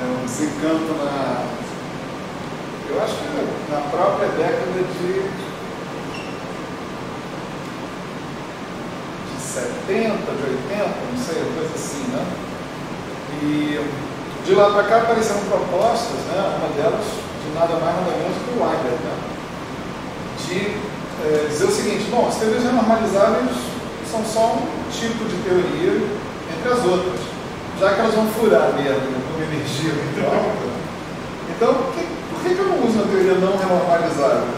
Um desencanto eu acho que na própria década de 70, de 80, não sei, coisa assim, né? E de lá para cá apareceram propostas, né, uma delas de nada mais nada menos que o Weinberg, né, de dizer o seguinte: bom, as teorias renormalizáveis são só um tipo de teoria entre as outras, já que elas vão furar mesmo com energia muito alta. Então, por que eu não uso uma teoria não renormalizável,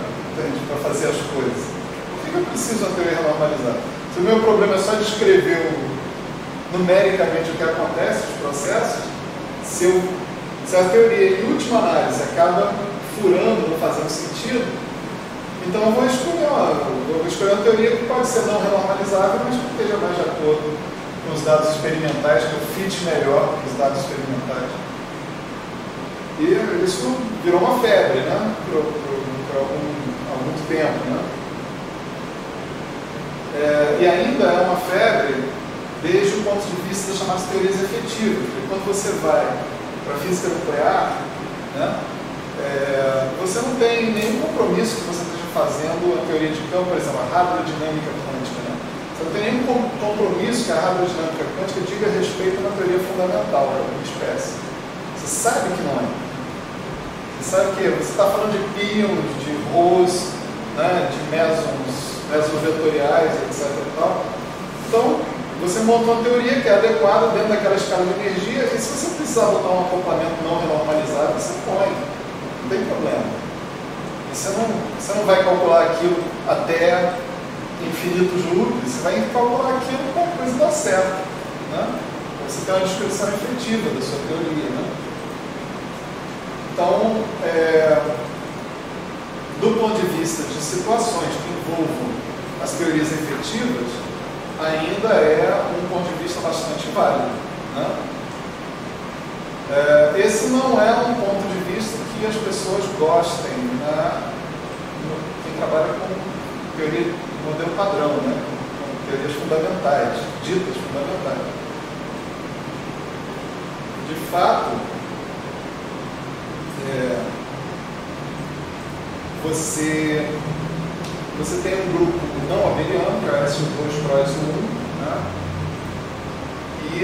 para fazer as coisas? Por que eu preciso de uma teoria renormalizável? Se o meu problema é só descrever numericamente o que acontece, os processos, se a teoria, em última análise, acaba furando, não fazendo sentido, então eu vou escolher uma teoria que pode ser não renormalizável, mas que esteja mais de acordo com os dados experimentais, que eu fit melhor com os dados experimentais. E isso virou uma febre, né? Por algum tempo, né? E ainda é uma febre desde o ponto de vista das chamadas teorias efetivas. Porque quando você vai para a física nuclear, né, você não tem nenhum compromisso que você esteja fazendo a teoria de campo, por exemplo, a hadrodinâmica quântica. Né? Você não tem nenhum compromisso que a hadrodinâmica quântica diga respeito a uma teoria fundamental da espécie. Você sabe que não é. Você sabe que você está falando de pions, de rhos, né, de mesons vetoriais, etc. E tal. Então, você monta uma teoria que é adequada dentro daquela escala de energia, e se você precisar botar um acoplamento não renormalizado, você põe. Não tem problema. E você não vai calcular aquilo até infinitos loopes, você vai calcular aquilo para a coisa dar certo. Né? Você tem uma descrição efetiva da sua teoria. Né? Então, do ponto de vista de situações que envolvam as teorias efetivas, ainda é um ponto de vista bastante válido. Né? Esse não é um ponto de vista que as pessoas gostem, né? Quem trabalha com teoria modelo padrão, né? Com teorias fundamentais, ditas fundamentais. de fato, você tem um grupo não abeliano, que é o SO2 PROS 1, né? E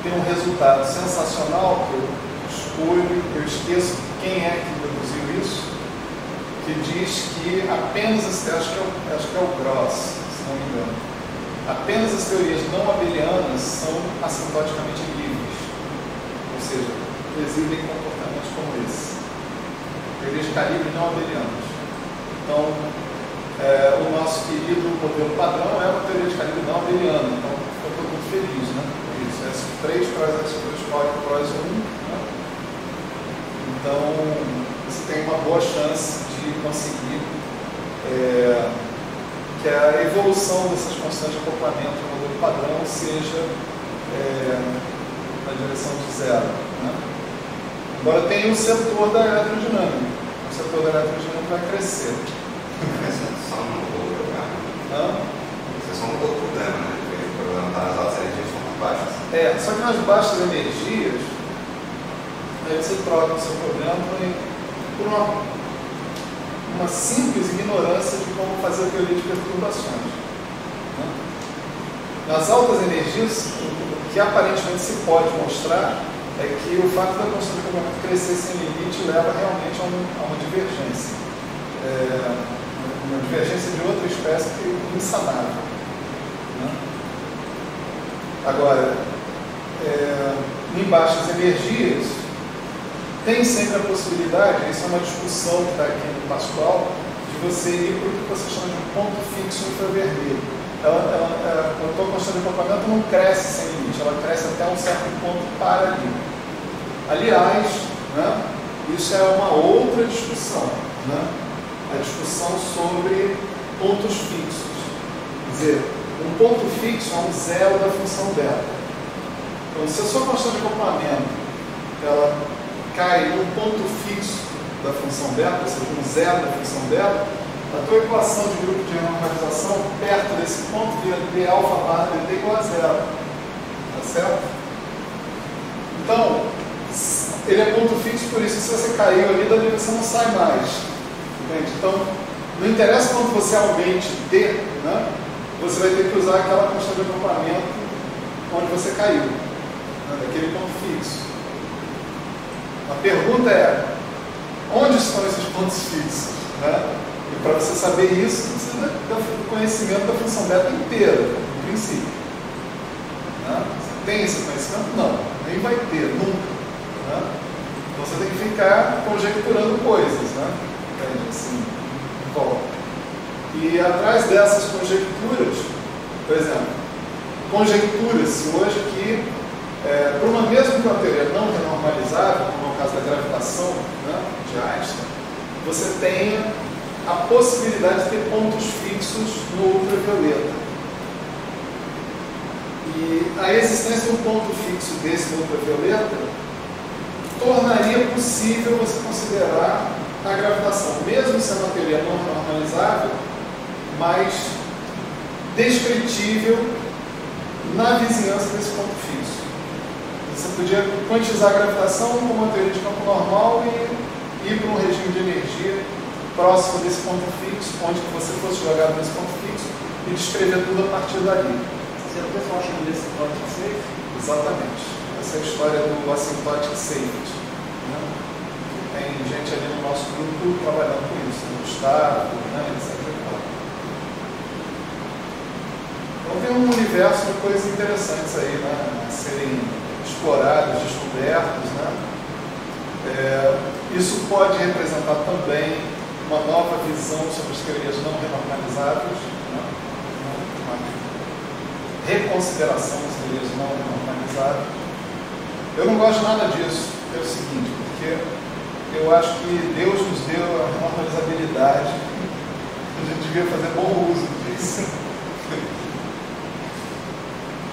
tem um resultado sensacional que eu esqueço quem é que produziu isso, que diz que apenas, acho que é o Gross, se não me engano, apenas as teorias não abelianas são assintoticamente livres, ou seja, exibem comportamentos como esse. Teorias de calibre não abelianas. Então, o nosso querido modelo padrão é uma teoria de calibre não abeliana. Então, eu estou muito feliz, né? Por isso, S3 PROS S2 PROS 1. Né? Então, você tem uma boa chance de conseguir que a evolução dessas constantes de acoplamento no modelo padrão seja na direção de zero. Né? Agora tem o setor da eletrodinâmica. O setor da eletrodinâmica vai crescer. Você só não mudou o problema. Você só mudou o problema, né? O problema está nas altas energias estão muito baixas. Só que nas baixas energias, aí você troca o seu problema por uma simples ignorância de como fazer a teoria de perturbações. Né? Nas altas energias, o que aparentemente se pode mostrar é que o fato da constante de acoplamento crescer sem limite leva realmente a uma divergência. Uma divergência de outra espécie que é insanável. Né? Agora, em baixas energias, tem sempre a possibilidade, isso é uma discussão que está aqui no Pascoal, de você ir para o que você chama de um ponto fixo infravermelho. A tua constante de acoplamento não cresce sem limite, ela cresce até um certo ponto para ali. Aliás, né, isso é uma outra discussão, né, a discussão sobre pontos fixos. Quer dizer, um ponto fixo é um zero da função delta. Então, se a sua constante de acoplamento ela cai num ponto fixo da função delta, ou seja, um zero da função delta, a tua equação de grupo de normalização perto desse ponto vira d alfa barra dt igual a zero. Tá certo? Então, ele é ponto fixo, por isso, se você caiu ali, dali você não sai mais. Entende? Então, não interessa quanto você aumente d, né? Você vai ter que usar aquela constante de acoplamento onde você caiu, né? Daquele ponto fixo. A pergunta é, onde estão esses pontos fixos? Né? E para você saber isso, você precisa do conhecimento da função beta inteira, no princípio. Né? Você tem esse conhecimento? Não, nem vai ter, nunca. Né? Então você tem que ficar conjecturando coisas, né? Assim, em volta. E atrás dessas conjecturas, por exemplo, conjectura-se hoje que para uma mesma teoria não renormalizável, como é o caso da gravitação, né, de Einstein, você tenha a possibilidade de ter pontos fixos no ultravioleta. E a existência de um ponto fixo desse no ultravioleta tornaria possível você considerar a gravitação, mesmo sendo uma teoria não renormalizável, mas descritível na vizinhança desse ponto fixo. Você podia quantizar a gravitação como uma teoria de campo normal e ir para um regime de energia próximo desse ponto fixo, onde você fosse jogado nesse ponto fixo e descrever tudo a partir dali. Você é o pessoal chamando de asymptotic safety? Exatamente. Essa é a história do asymptotic safety. Né? Tem gente ali no nosso grupo trabalhando com isso, no Gustavo, né, etc. Então tem um universo de coisas interessantes aí, né, a serem explorados, descobertos, né? Isso pode representar também uma nova visão sobre as teorias não renormalizáveis, né? Uma reconsideração das teorias não renormalizáveis. Eu não gosto nada disso, é o seguinte, porque eu acho que Deus nos deu a renormalizabilidade, a gente devia fazer bom uso disso.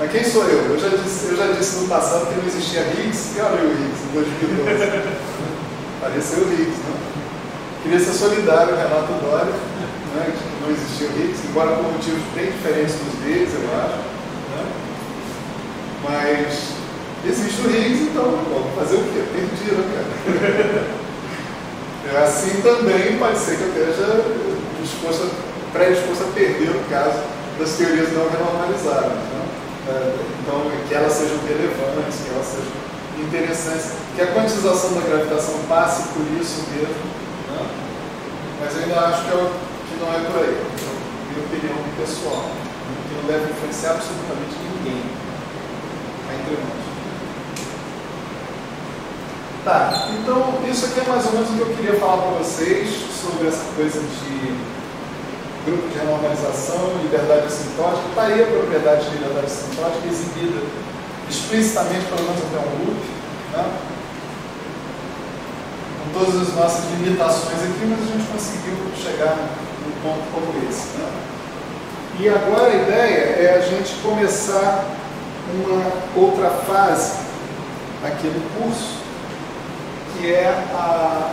Mas quem sou eu? Eu já disse no passado que não existia Higgs. E olha o Higgs em 2012. Pareceu o Higgs, né? Queria ser solidário, Renato Doria, né? Que não existia o Higgs, embora por motivos bem diferentes dos deles, eu acho. Né? Mas Existe o Higgs, então vamos fazer o quê? Perdi, né, cara? Assim também pode ser que eu esteja predisposto a perder no caso das teorias não renormalizadas. Né? Então, que elas sejam relevantes, que elas sejam interessantes, que a quantização da gravitação passe por isso mesmo. Né? Mas eu ainda acho que não é por aí. É minha opinião pessoal. Que não deve influenciar absolutamente ninguém. Está entre nós. Tá, então isso aqui é mais ou menos o que eu queria falar para vocês sobre essa coisa de grupo de renormalização, liberdade assintótica. Está aí a propriedade de liberdade assintótica exibida explicitamente, pelo menos até um loop, né? Com todas as nossas limitações aqui, mas a gente conseguiu chegar num ponto como esse. Né? E agora a ideia é a gente começar uma outra fase aqui no curso, que é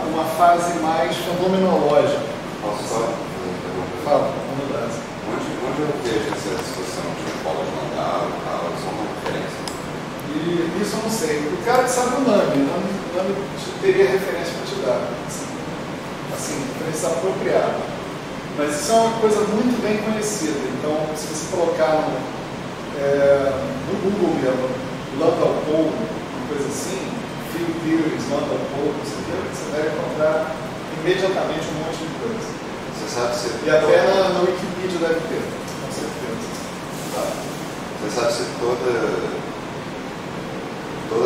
uma fase mais fenomenológica. Posso só fazer uma pergunta? Fala, vamos mudar. Onde eu vejo essa discussão de Paulo de Landau e tal? Só uma referência. E isso eu não sei. O cara que sabe o nome teria referência para te dar. Assim, referência apropriada. Mas isso é uma coisa muito bem conhecida. Então, se você colocar no Google mesmo, Landau Paul, uma coisa assim, Field Theories, Landau Paul, você deve encontrar imediatamente um monte de coisa. Você sabe se... E até na Wikipedia deve ter, com certeza. Tá. Você sabe se toda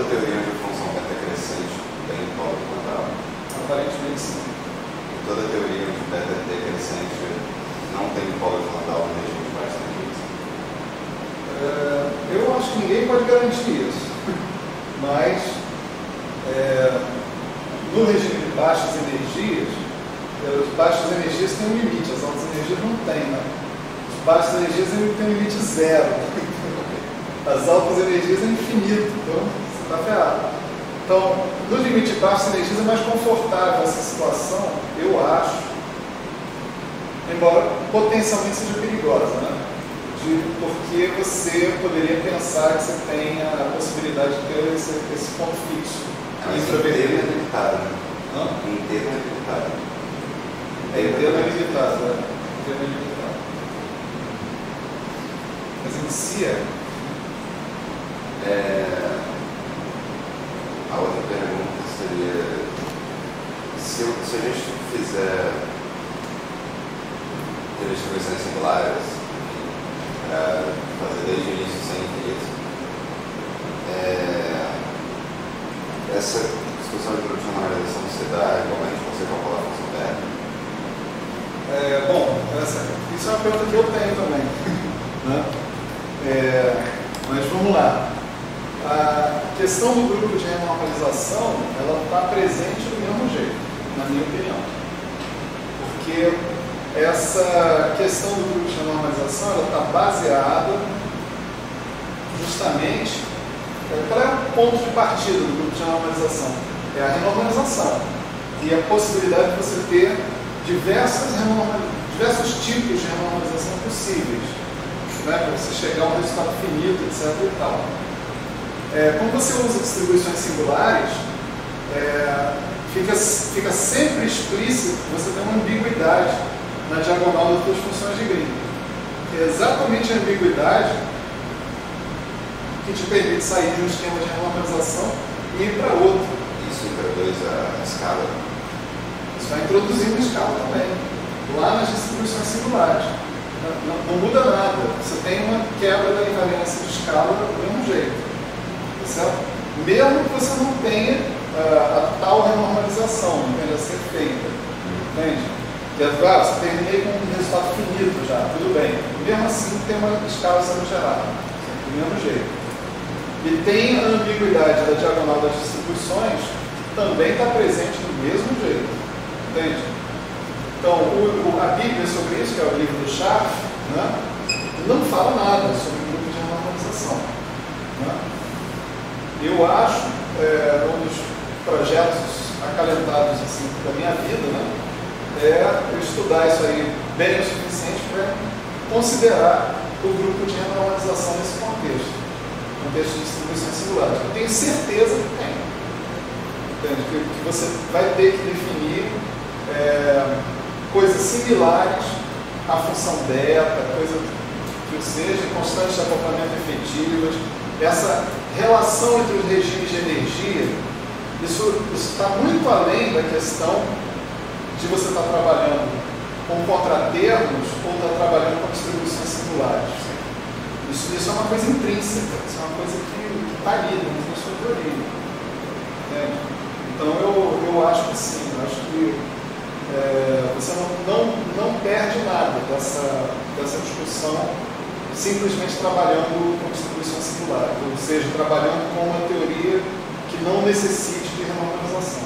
teoria de função beta crescente tem Paulo de Landau? Aparentemente sim. E toda teoria de beta decrescente não tem Paulo de Landau no regime de baixas energias? Eu acho que ninguém pode garantir isso. Mas no regime de baixas energias, as baixas energias têm um limite, as altas energias não têm, né? As baixas energias têm um limite zero. As altas energias é infinito, então você está ferrado. Então, no limite de baixas energias é mais confortável essa situação, eu acho, embora potencialmente seja perigosa, né? Porque você poderia pensar que você tem a possibilidade de ter esse ponto fixo. Mas inteiro é limitado, né? Inteiro é limitado. Inteiro é limitado, né? Inteiro é limitado. Mas em si a outra pergunta seria se a gente fizer distribuições singulares para fazer desde o início sem infinito, essa discussão de produção de normalização se dá igualmente você calcular a função beta? Bom, isso é uma pergunta que eu tenho também. Né? Mas vamos lá. A questão do grupo de renormalização, ela está presente do mesmo jeito, na minha opinião. Porque essa questão do grupo de renormalização, ela está baseada justamente... Qual é o ponto de partida do grupo de renormalização? É a renormalização. E a possibilidade de você ter diversos tipos de renormalização possíveis, né, para você chegar a um resultado finito, etc. e tal. Quando você usa distribuições singulares, fica sempre explícito que você tem uma ambiguidade na diagonal das suas funções de Green. É exatamente a ambiguidade que te permite sair de um esquema de renormalização e ir para outro. Isso introduz a escala? Isso vai introduzindo escala também, lá nas distribuições singulares. Não muda nada, você tem uma quebra da invariância de escala do mesmo jeito. Tá certo? Mesmo que você não tenha a tal renormalização, não tenha a ser feita. Entende? Que você terminei com um resultado finito já, tudo bem. Mesmo assim tem uma escala sendo gerada, do mesmo jeito. E tem a ambiguidade da diagonal das distribuições, que também está presente do mesmo jeito. Entende? Então, a Bíblia sobre isso, que é o livro do Schaff, né, não fala nada sobre o grupo de renormalização. Né? Eu acho, um dos projetos acalentados assim, da minha vida, né, eu estudar isso aí bem o suficiente para considerar o grupo de renormalização nesse contexto. contexto de distribuições singulares. Eu tenho certeza que tem. Entende? Que você vai ter que definir coisas similares à função beta, coisa que seja, constantes de acoplamento efetivas, essa relação entre os regimes de energia, isso está muito além da questão de você estar trabalhando com contratermos ou estar trabalhando com distribuições singulares. Isso é uma coisa intrínseca, isso é uma coisa que está ali dentro da sua teoria. Entende? Então eu acho que sim, eu acho que você não perde nada dessa discussão simplesmente trabalhando com distribuições singulares, ou seja, trabalhando com uma teoria que não necessite de renormalização.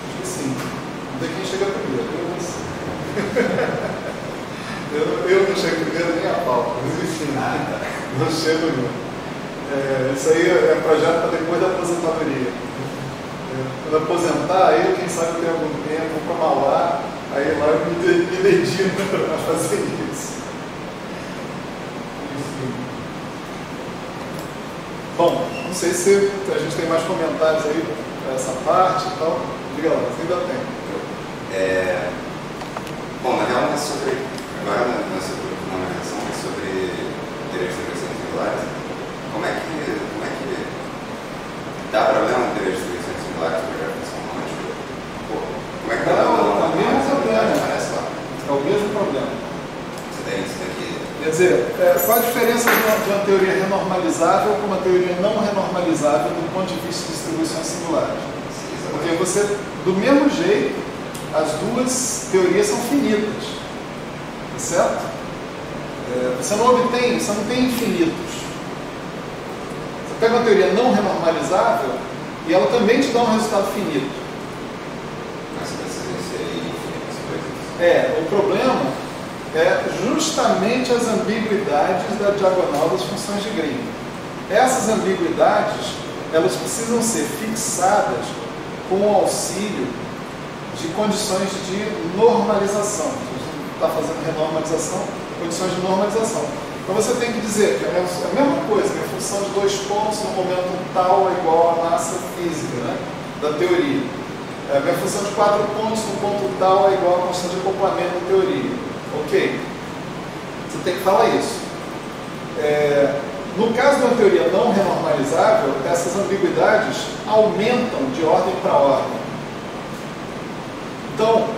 Acho que sim. Não tem quem chega primeiro, eu não sei. eu não chego primeiro nem a pau, mas enfim, não chego não. Isso aí é projeto para depois da aposentadoria. Quando aposentar, aí quem sabe tem algum tempo, vou para Mauá, aí lá eu me dedico a fazer isso. Enfim. Bom, não sei se a gente tem mais comentários aí para essa parte e tal. Diga lá, você ainda tem. Bom, na real não é sobre, agora não é sobre normalização, é sobre teoria de distribuições singulares. Como é que dá problema ter teoria de distribuições singulares para a função romântica? Como é que dá problema? É o mesmo problema. Parece lá. É o mesmo problema. Você tem que... Quer dizer, qual a diferença de uma teoria renormalizável com uma teoria não renormalizável do ponto de vista de distribuições singulares? Porque você, do mesmo jeito, as duas teorias são finitas, tá certo? Você não tem infinitos. Você pega uma teoria não renormalizável e ela também te dá um resultado finito. Mas você precisa inserir infinitas coisas. O problema é justamente as ambiguidades da diagonal das funções de Green. Essas ambiguidades, elas precisam ser fixadas com o auxílio de condições de normalização. A gente não está fazendo renormalização, condições de normalização. Então você tem que dizer que é a mesma coisa, que a função de 2 pontos no momento tal é igual à massa física, né, da teoria. A minha função de 4 pontos no ponto tal é igual à constante de acoplamento da teoria. Ok? Você tem que falar isso. No caso de uma teoria não renormalizável, essas ambiguidades aumentam de ordem para ordem. Então,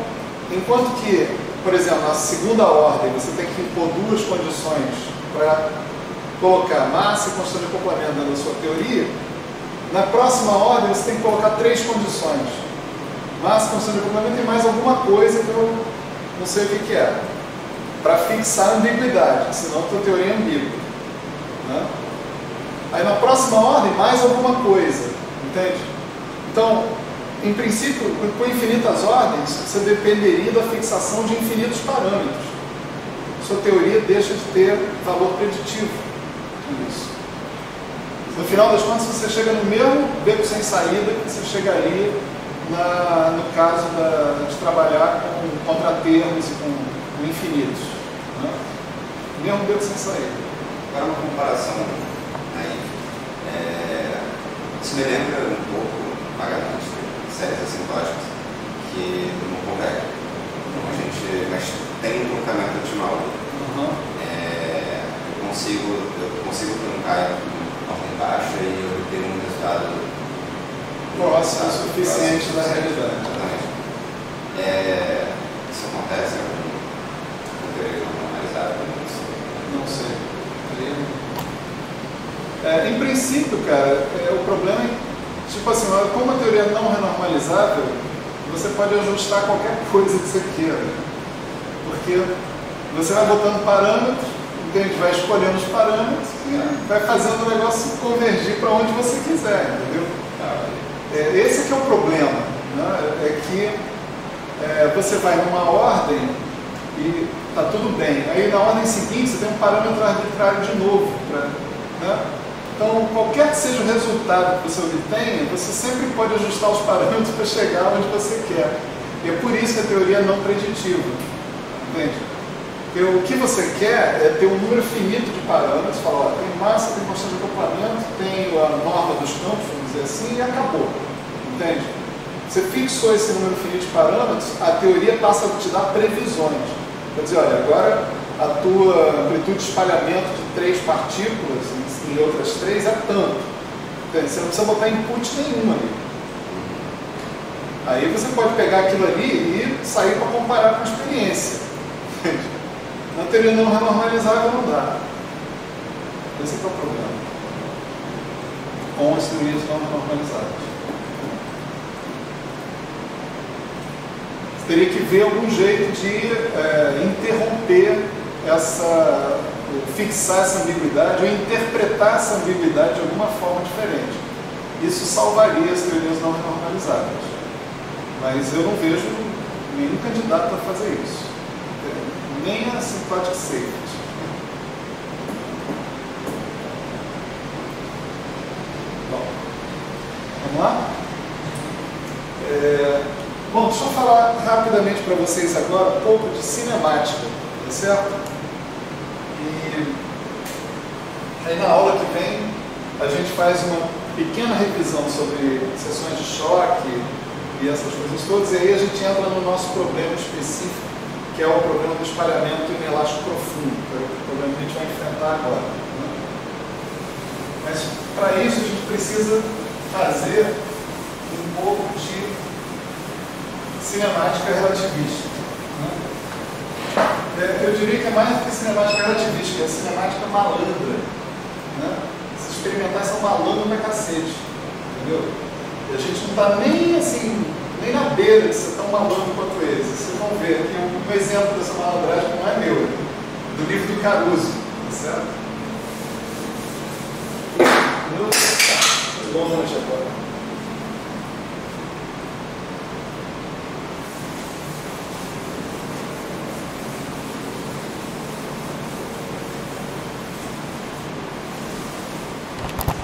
enquanto que, por exemplo, na segunda ordem, você tem que impor 2 condições para colocar massa e constante de acoplamento dentro da sua teoria, na próxima ordem você tem que colocar 3 condições. Massa, constante de acoplamento e mais alguma coisa que eu não sei o que é, para fixar a ambiguidade, senão a tua teoria é ambígua. Né? Aí na próxima ordem, mais alguma coisa, entende? Então, em princípio, com infinitas ordens, você dependeria da fixação de infinitos parâmetros. Sua teoria deixa de ter valor preditivo. Isso. No final das contas, você chega no mesmo beco sem saída que você chegaria no caso de trabalhar com contratermos e com infinitos. Né? Mesmo beco sem saída. Agora, uma comparação aí. Isso me lembra um pouco, vagamente, séries assimptóticas que não convém. Mas tem um tratamento otimal. Eu consigo truncar em ordem baixa e eu ter um resultado próximo o suficiente da realidade. Isso acontece com teoria normalizada? Não sei. Em princípio, cara, o problema é, tipo assim, como a teoria não renormalizável, você pode ajustar qualquer coisa que você queira. Porque você vai botando parâmetros, entende? Vai escolhendo os parâmetros e vai fazendo o negócio convergir para onde você quiser, entendeu? Esse que é o problema, né? É que você vai numa ordem e está tudo bem. Aí na ordem seguinte você tem um parâmetro arbitrário de novo. Né? Então, qualquer que seja o resultado que você obtenha, você sempre pode ajustar os parâmetros para chegar onde você quer. E é por isso que a teoria é não preditiva. Entende? Porque o que você quer é ter um número finito de parâmetros, falar, ó, tem massa, tem constante de acoplamento, tem a norma dos campos, vamos dizer assim, e acabou. Entende? Você fixou esse número finito de parâmetros, a teoria passa a te dar previsões. Quer dizer, olha, agora a tua amplitude de espalhamento de 3 partículas em outras 3 é tanto. Entende? Você não precisa botar input nenhum ali. Aí você pode pegar aquilo ali e sair para comparar com a experiência. Na teoria não renormalizada não dá. Esse é o problema. Com as teorias não renormalizadas. Você teria que ver algum jeito de interromper fixar essa ambiguidade ou interpretar essa ambiguidade de alguma forma diferente. Isso salvaria as teorias não renormalizadas. Mas eu não vejo nenhum candidato a fazer isso. Nem a symptotic safety. Bom, vamos lá? Bom, deixa eu falar rapidamente para vocês agora um pouco de cinemática, tá certo? E aí na aula que vem a gente faz uma pequena revisão sobre seções de choque e essas coisas todas, e aí a gente entra no nosso problema específico, que é o problema do espalhamento inelástico profundo, que é o problema que a gente vai enfrentar agora. Né? Mas para isso a gente precisa fazer um pouco de cinemática relativista. Né? Eu diria que é mais do que cinemática relativista, é cinemática malandra. Né? Esses experimentais são malandros pra cacete. Entendeu? E a gente não está nem assim, nem na beira de ser tão malandro quanto eles. Vocês vão ver que um exemplo dessa malandragem não é meu, é do livro do Caruso. Tá certo? Boa noite agora.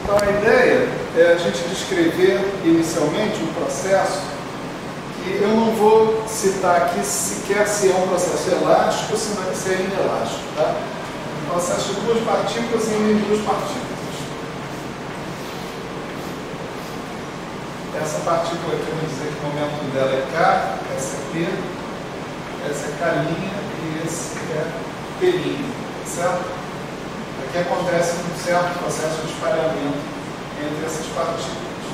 Então a ideia é a gente descrever inicialmente um processo que eu não vou citar aqui sequer se é um processo elástico ou se é inelástico. Tá? Um processo de 2 partículas em 2 partículas. Essa partícula aqui eu vou dizer que o momento dela é K, essa é P, essa é K' e esse é P', certo? Aqui acontece um certo processo de espalhamento entre essas partículas.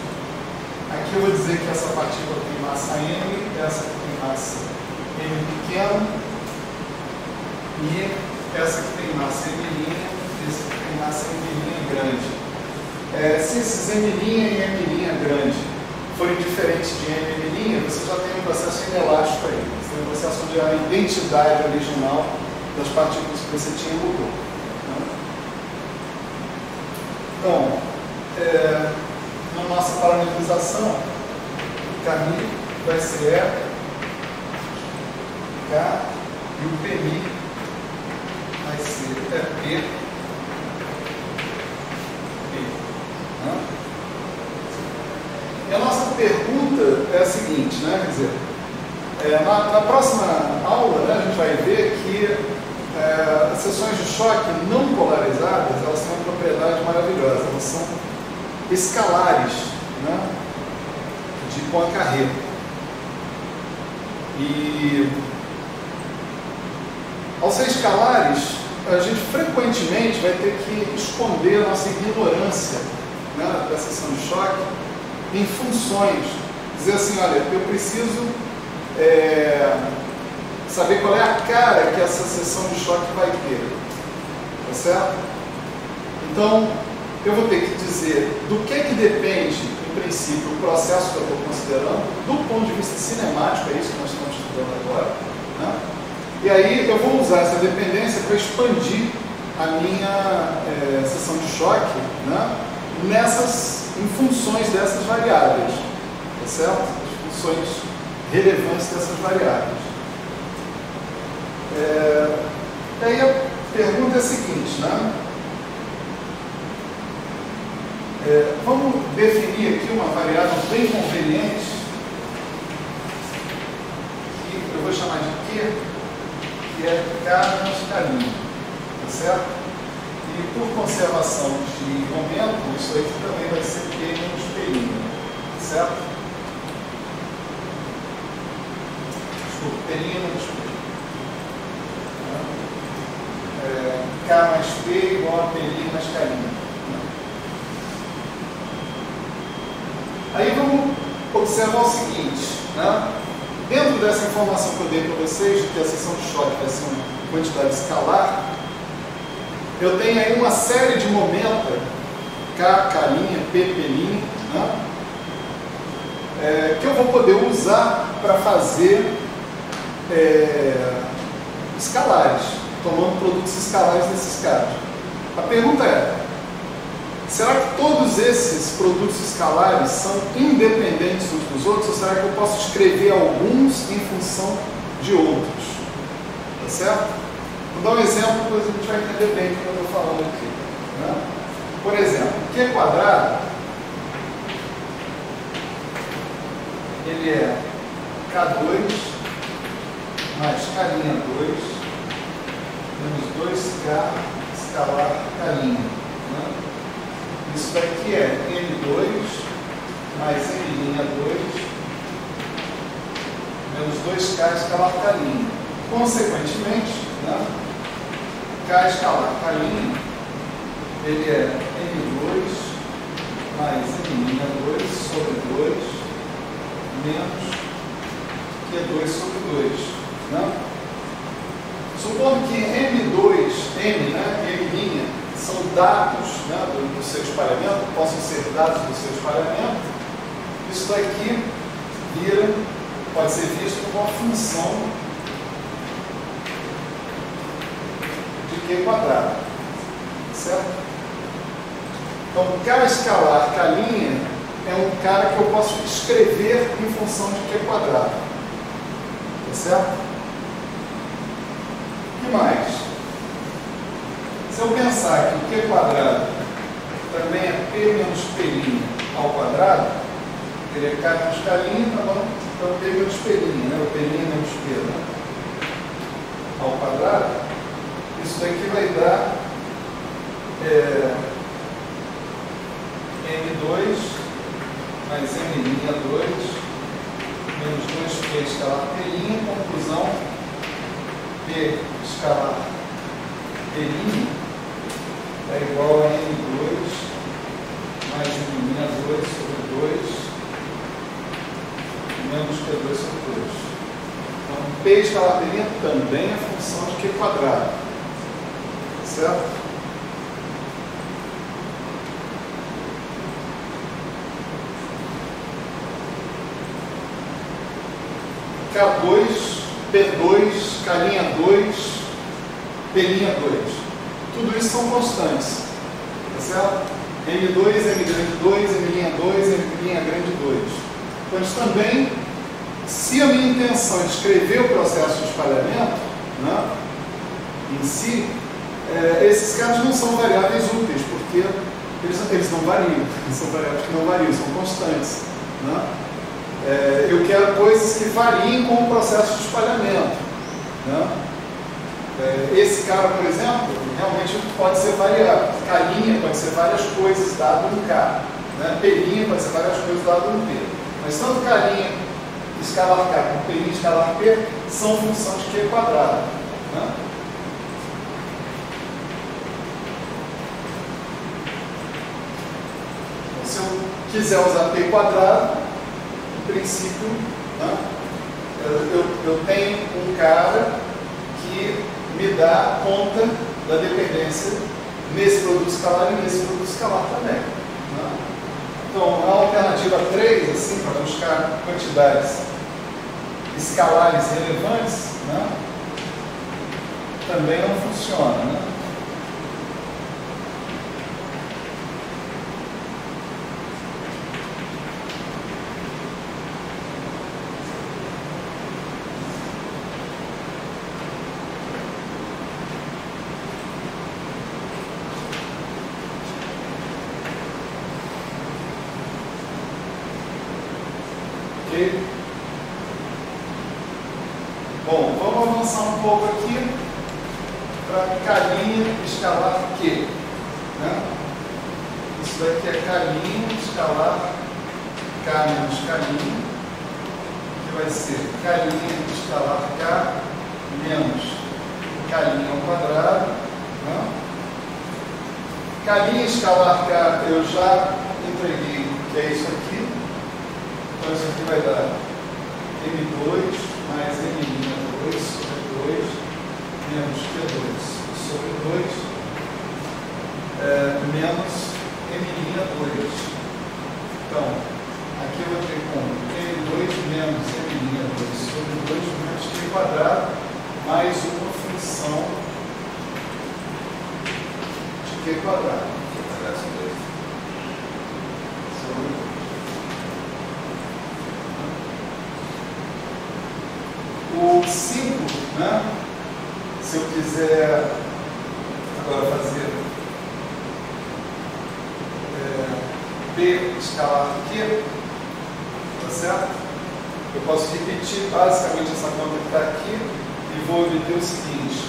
Aqui eu vou dizer que essa partícula tem massa M, essa aqui tem massa M pequena, e essa aqui tem massa M', e essa aqui tem massa M' grande. Se esses M' e M' grande forem diferentes de M', você já tem um processo inelástico aí. Você tem um processo onde a identidade original das partículas que você tinha mudou. Então, na nossa parametrização, o Kmi vai ser E, K, e o Pmi vai ser P. E a nossa pergunta é a seguinte, né? Quer dizer, na próxima aula, né, a gente vai ver que as seções de choque não polarizadas, elas têm uma propriedade maravilhosa, elas são escalares, né, de Poincaré. E ao ser escalares, a gente frequentemente vai ter que esconder a nossa ignorância, né, da seção de choque em funções. Dizer assim, olha, eu preciso saber qual é a cara que essa seção de choque vai ter. Tá certo? Então, eu vou ter que dizer do que depende, em princípio, o processo que eu estou considerando, do ponto de vista cinemático, é isso que nós estamos estudando agora. Né? E aí eu vou usar essa dependência para expandir a minha seção de choque, né, em funções dessas variáveis. Tá certo? As funções relevantes dessas variáveis. Aí a pergunta é a seguinte, né? Vamos definir aqui uma variável bem conveniente, que eu vou chamar de Q, que é K menos K', tá certo? E por conservação de momento, isso aqui também vai ser P menos P', tá certo? Desculpa, P' menos P'. K mais P igual a P' mais K'. Aí vamos observar o seguinte, né? Dentro dessa informação que eu dei para vocês, de que a seção de choque vai ser uma quantidade escalar, eu tenho aí uma série de momenta, K, K', P, P', né? Que eu vou poder usar para fazer escalares, tomando produtos escalares desses caras. A pergunta é, será que todos esses produtos escalares são independentes uns dos outros, ou será que eu posso escrever alguns em função de outros? Tá certo? Vou dar um exemplo, depois a gente vai entender bem o que eu estou falando aqui, né? Por exemplo, Q quadrado, ele é K2 mais K'2 menos 2K escalar K', né? Isso daqui é M2 mais M'2 menos 2K escalar K'. Consequentemente, né, K escalar K', ele é M2 mais M'2 sobre 2 menos Q2 sobre 2. Né? Supondo que M2, M, né, M', são dados, né, do seu espalhamento, possam ser dados do seu espalhamento, isso daqui pode ser visto como uma função de Q quadrado, certo? Então, K escalar K' é um cara que eu posso escrever em função de Q quadrado, tá certo? O que mais? Se eu pensar que o Q quadrado também é P menos P' ao quadrado, ele é K menos K', tá bom? Então P menos P', né? O P' menos P, né? Ao quadrado, isso daqui vai dar M2 mais M'2 menos 2P escalar P', conclusão, P escalar P' é igual a M2 mais M'2 sobre 2 menos Q2 sobre 2. Então, P escalar P' também é função de Q quadrado. Certo? K2, P2, K'2, P'2. Tudo isso são constantes. Tá certo? M2, M grande 2, M'2, M' grande 2. Então, isso também, se a minha intenção é descrever o processo de espalhamento, né, em si, esses caras não são variáveis úteis, porque eles não variam, são variáveis que não variam, são constantes. Né? Eu quero coisas que variem com o processo de espalhamento. Né? Esse cara, por exemplo, realmente pode ser variável. K' pode ser várias coisas dado um K. Né? P' pode ser várias coisas dado um P. Mas tanto K' escalar K como P' escalar P são função de Q quadrado. Né? Então, se eu quiser usar P quadrado, no princípio, né, eu tenho um cara que me dá conta da dependência nesse produto escalar e nesse produto escalar também. Né? Então, a alternativa 3, assim, para buscar quantidades escalares relevantes, né, também não funciona. Né? Bom, vamos vamos avançar um pouco aqui para K' escalar Q. Né? Isso daqui é K' escalar K menos K', que vai ser K' escalar K menos K' ao quadrado. Né? K' escalar K eu já entreguei, que é isso aqui. Então isso aqui vai dar M2 mais M' 2 sobre 2 menos Q2 sobre 2 menos M'2. Então, aqui eu vou ter como M2 menos M'2 sobre 2 menos Q quadrado mais uma função de Q quadrado. Q quadrado sobre 2. Sobre 2. O 5, né? Se eu quiser agora fazer P escalar Q, tá certo? Eu posso repetir basicamente essa conta que está aqui e vou obter o seguinte: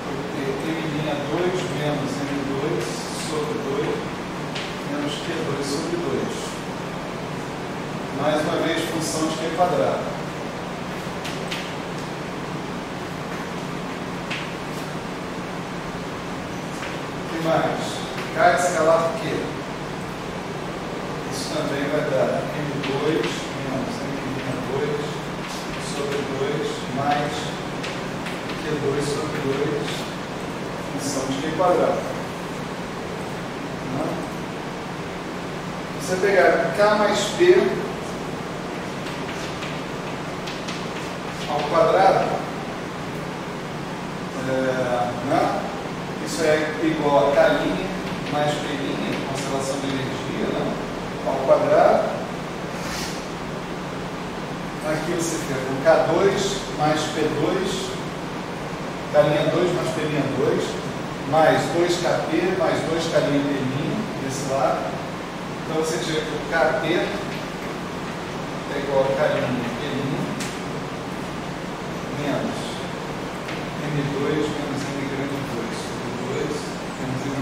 vou ter M'2 menos M2 sobre 2 menos Q2 sobre 2. Mais uma vez, função de Q quadrado. Mais K escalar Q. Isso também vai dar M2 menos M'2 sobre 2 mais Q2 sobre 2, função de Q quadrado. Se você pegar K mais P ao quadrado, isso é igual a K' mais P', conservação de energia, né? Ao quadrado. Aqui você tem o K2 mais P2, K'2 mais P'2, mais 2kp mais 2K', desse lado. Então você tira que o Kp é igual a K' menos M2 menos M grande 2 sobre 2 menos M'2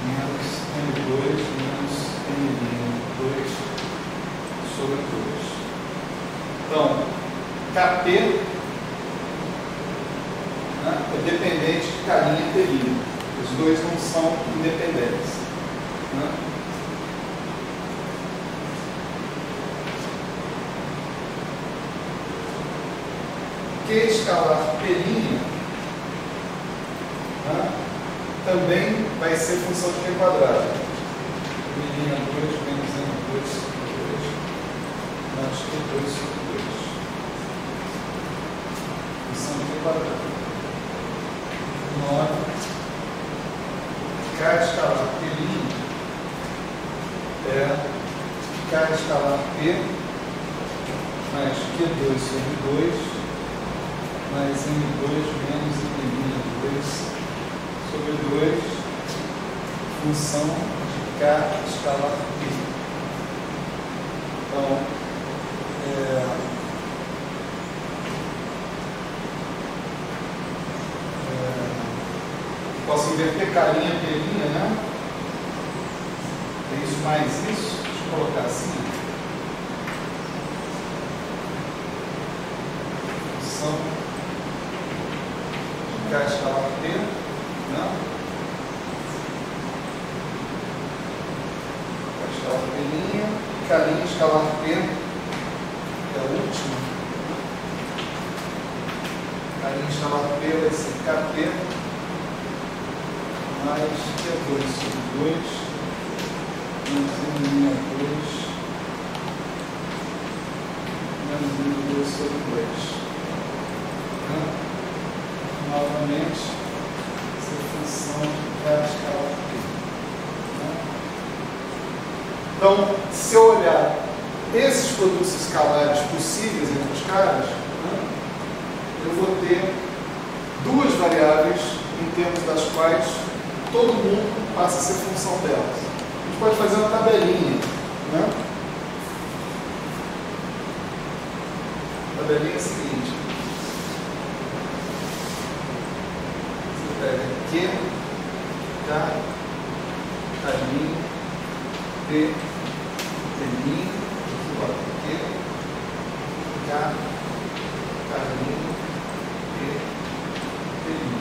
menos M2 menos M'2 sobre 2. Então, Kp, né, é dependente de K' e P'. Os dois não são independentes. Né? Q escalar P', né, também vai ser função de Q quadrado. M'2 menos M'2 sobre 2 menos Q2 sobre 2. Função de Q quadrado. 9. K escalar P' é K escalar P mais Q2 sobre 2 mais M2 menos M'2 sobre 2, função de K escalar P. Então, posso inverter K', P', né? É isso mais isso? Deixa eu colocar assim. Função K escalar P, né? K escalar P', K' escalar P, é o último. K' escalar P vai ser Kp mais Q2 sobre 2 menos M'2 menos M'2 sobre 2. Né? Novamente, essa é a função de K escalar P. Né? Então, se eu olhar esses produtos escalares possíveis entre os caras, né, eu vou ter duas variáveis em termos das quais todo mundo passa a ser função delas. A gente pode fazer uma tabelinha. Né? tabelinha é a seguinte. Você pega Q, K, K'Min, P, T'Min, aqui bota Q, K, K'Min, P, T'Min.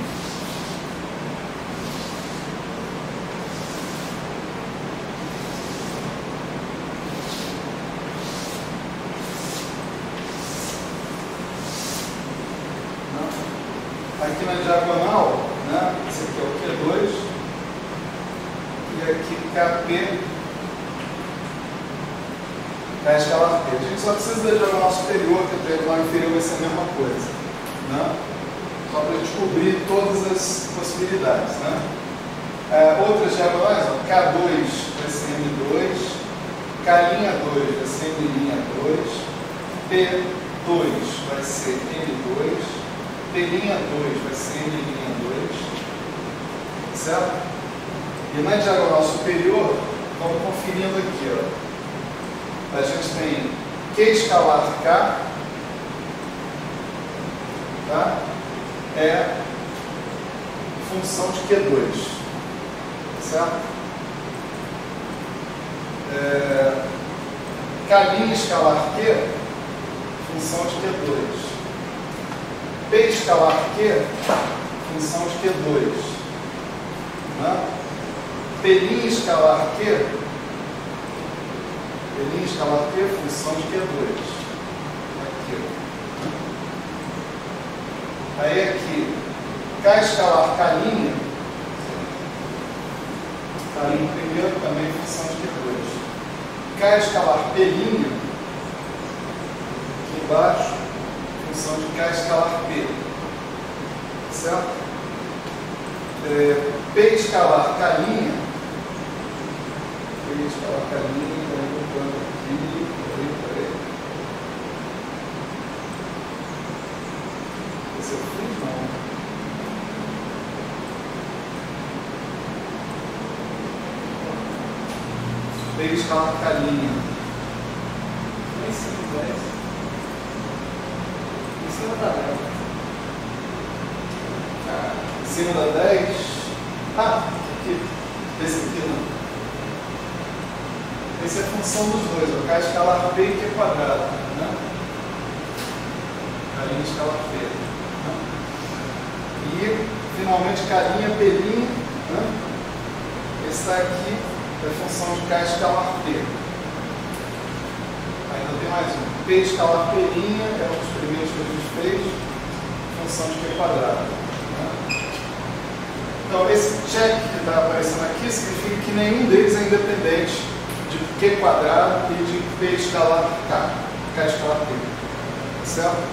Aqui na diagonal, né, esse aqui é o Q2, e aqui KP, K escalar P. A gente só precisa da diagonal superior, que a diagonal inferior vai ser a mesma coisa. Né? Só para descobrir todas as possibilidades. Né? Outras diagonais, ó, K2 vai ser M2, K'2 vai ser M'2, P2 vai ser M2, P'2 vai ser M'2, certo? E na diagonal superior, vamos conferindo aqui, ó. A gente tem Q escalar K, tá? É função de Q2, certo? K' escalar Q, função de Q2. P escalar Q, função de Q2. Né? P' escalar Q, função de Q2. Aqui. Aí aqui, K escalar K', K' primeiro também função de Q2. K escalar P', aqui embaixo, função de K escalar P, certo? P escalar K', também botando aqui, peraí. Esse é o fim, não. P escalar K'. Nem se quiser. Em cima da 10. Em cima da 10. Aqui. Esse aqui não. Essa é a função dos dois. O K escalar P e Q quadrado. Né? K' escalar P. Né? E, finalmente, K', P'. Né? Esse aqui é a função de K escalar P. Ainda tem mais um. P escalar P' é um dos primeiros que a gente fez. Função de Q quadrado. Né? Então, esse check que está aparecendo aqui significa que nenhum deles é independente de Q quadrado e de P escalar K. K escalar P. Certo?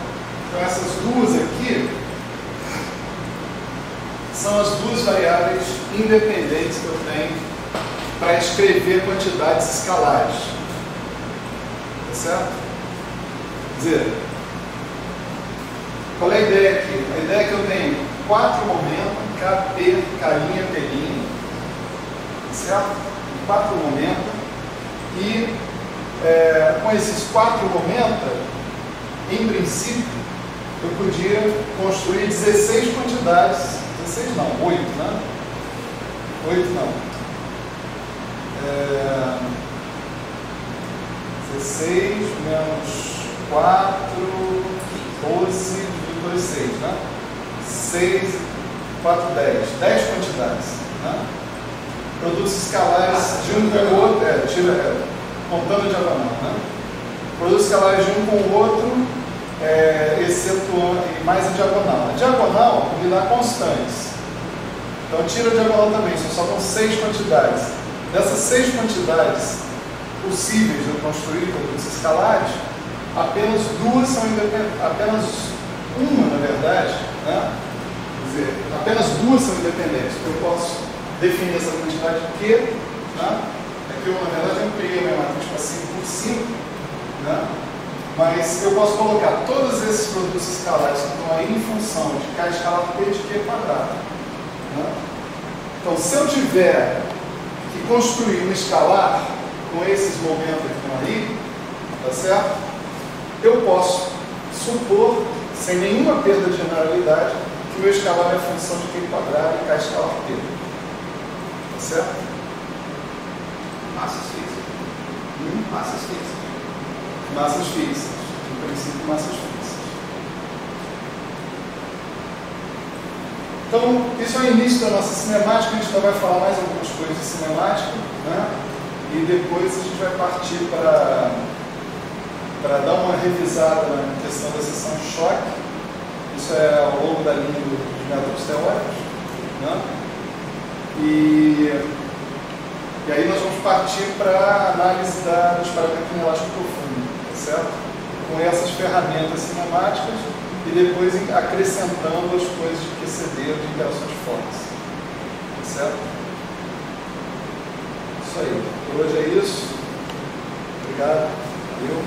Então, essas duas aqui são as duas variáveis independentes que eu tenho para escrever quantidades escalares. Tá certo? Quer dizer, qual é a ideia aqui? A ideia é que eu tenho 4 momentos, KP, K', P', certo? 4 momentos, e com esses 4 momentos, em princípio, eu podia construir 16 quantidades, 16 não, 8, né? 8 não. 16 menos 4, 12, dividido por 6, né? 6, 4, 10. 10 quantidades. Né? Produtos escalares de um com o outro, contando a diagonal. Né? Produtos escalares de um com o outro, excetuando mais a diagonal. A diagonal me dá constantes. Então, tira a diagonal também, só sobram 6 quantidades. Dessas 6 quantidades possíveis de eu construir produtos escalares, apenas duas são independentes, apenas uma, na verdade, né? Quer dizer, apenas duas são independentes. Eu posso definir essa quantidade Q, né? Aqui eu, na verdade, ampliei a minha matriz para 5 por 5, né? Mas eu posso colocar todos esses produtos escalares que estão aí em função de K escalar P de Q quadrado. Né? Então, se eu tiver que construir um escalar com esses momentos que estão aí, tá certo? Eu posso supor, sem nenhuma perda de generalidade, que o meu escalar é a função de Q quadrado e K escalar P. Tá certo? Massas físicas. Massas físicas. Massas fixas. No princípio, massas fixas. Então, isso é o início da nossa cinemática. A gente ainda vai falar mais algumas coisas de cinemática, né? E depois a gente vai partir para dar uma revisada na questão da seção de choque. Isso é ao longo da linha dos métodos teóricos, né? E aí nós vamos partir para a análise dos parâmetros inelástico profundo, tá certo? Com essas ferramentas cinemáticas e depois acrescentando as coisas de QCD, de interações fortes, tá certo? Isso aí. Por hoje é isso. Obrigado. Valeu.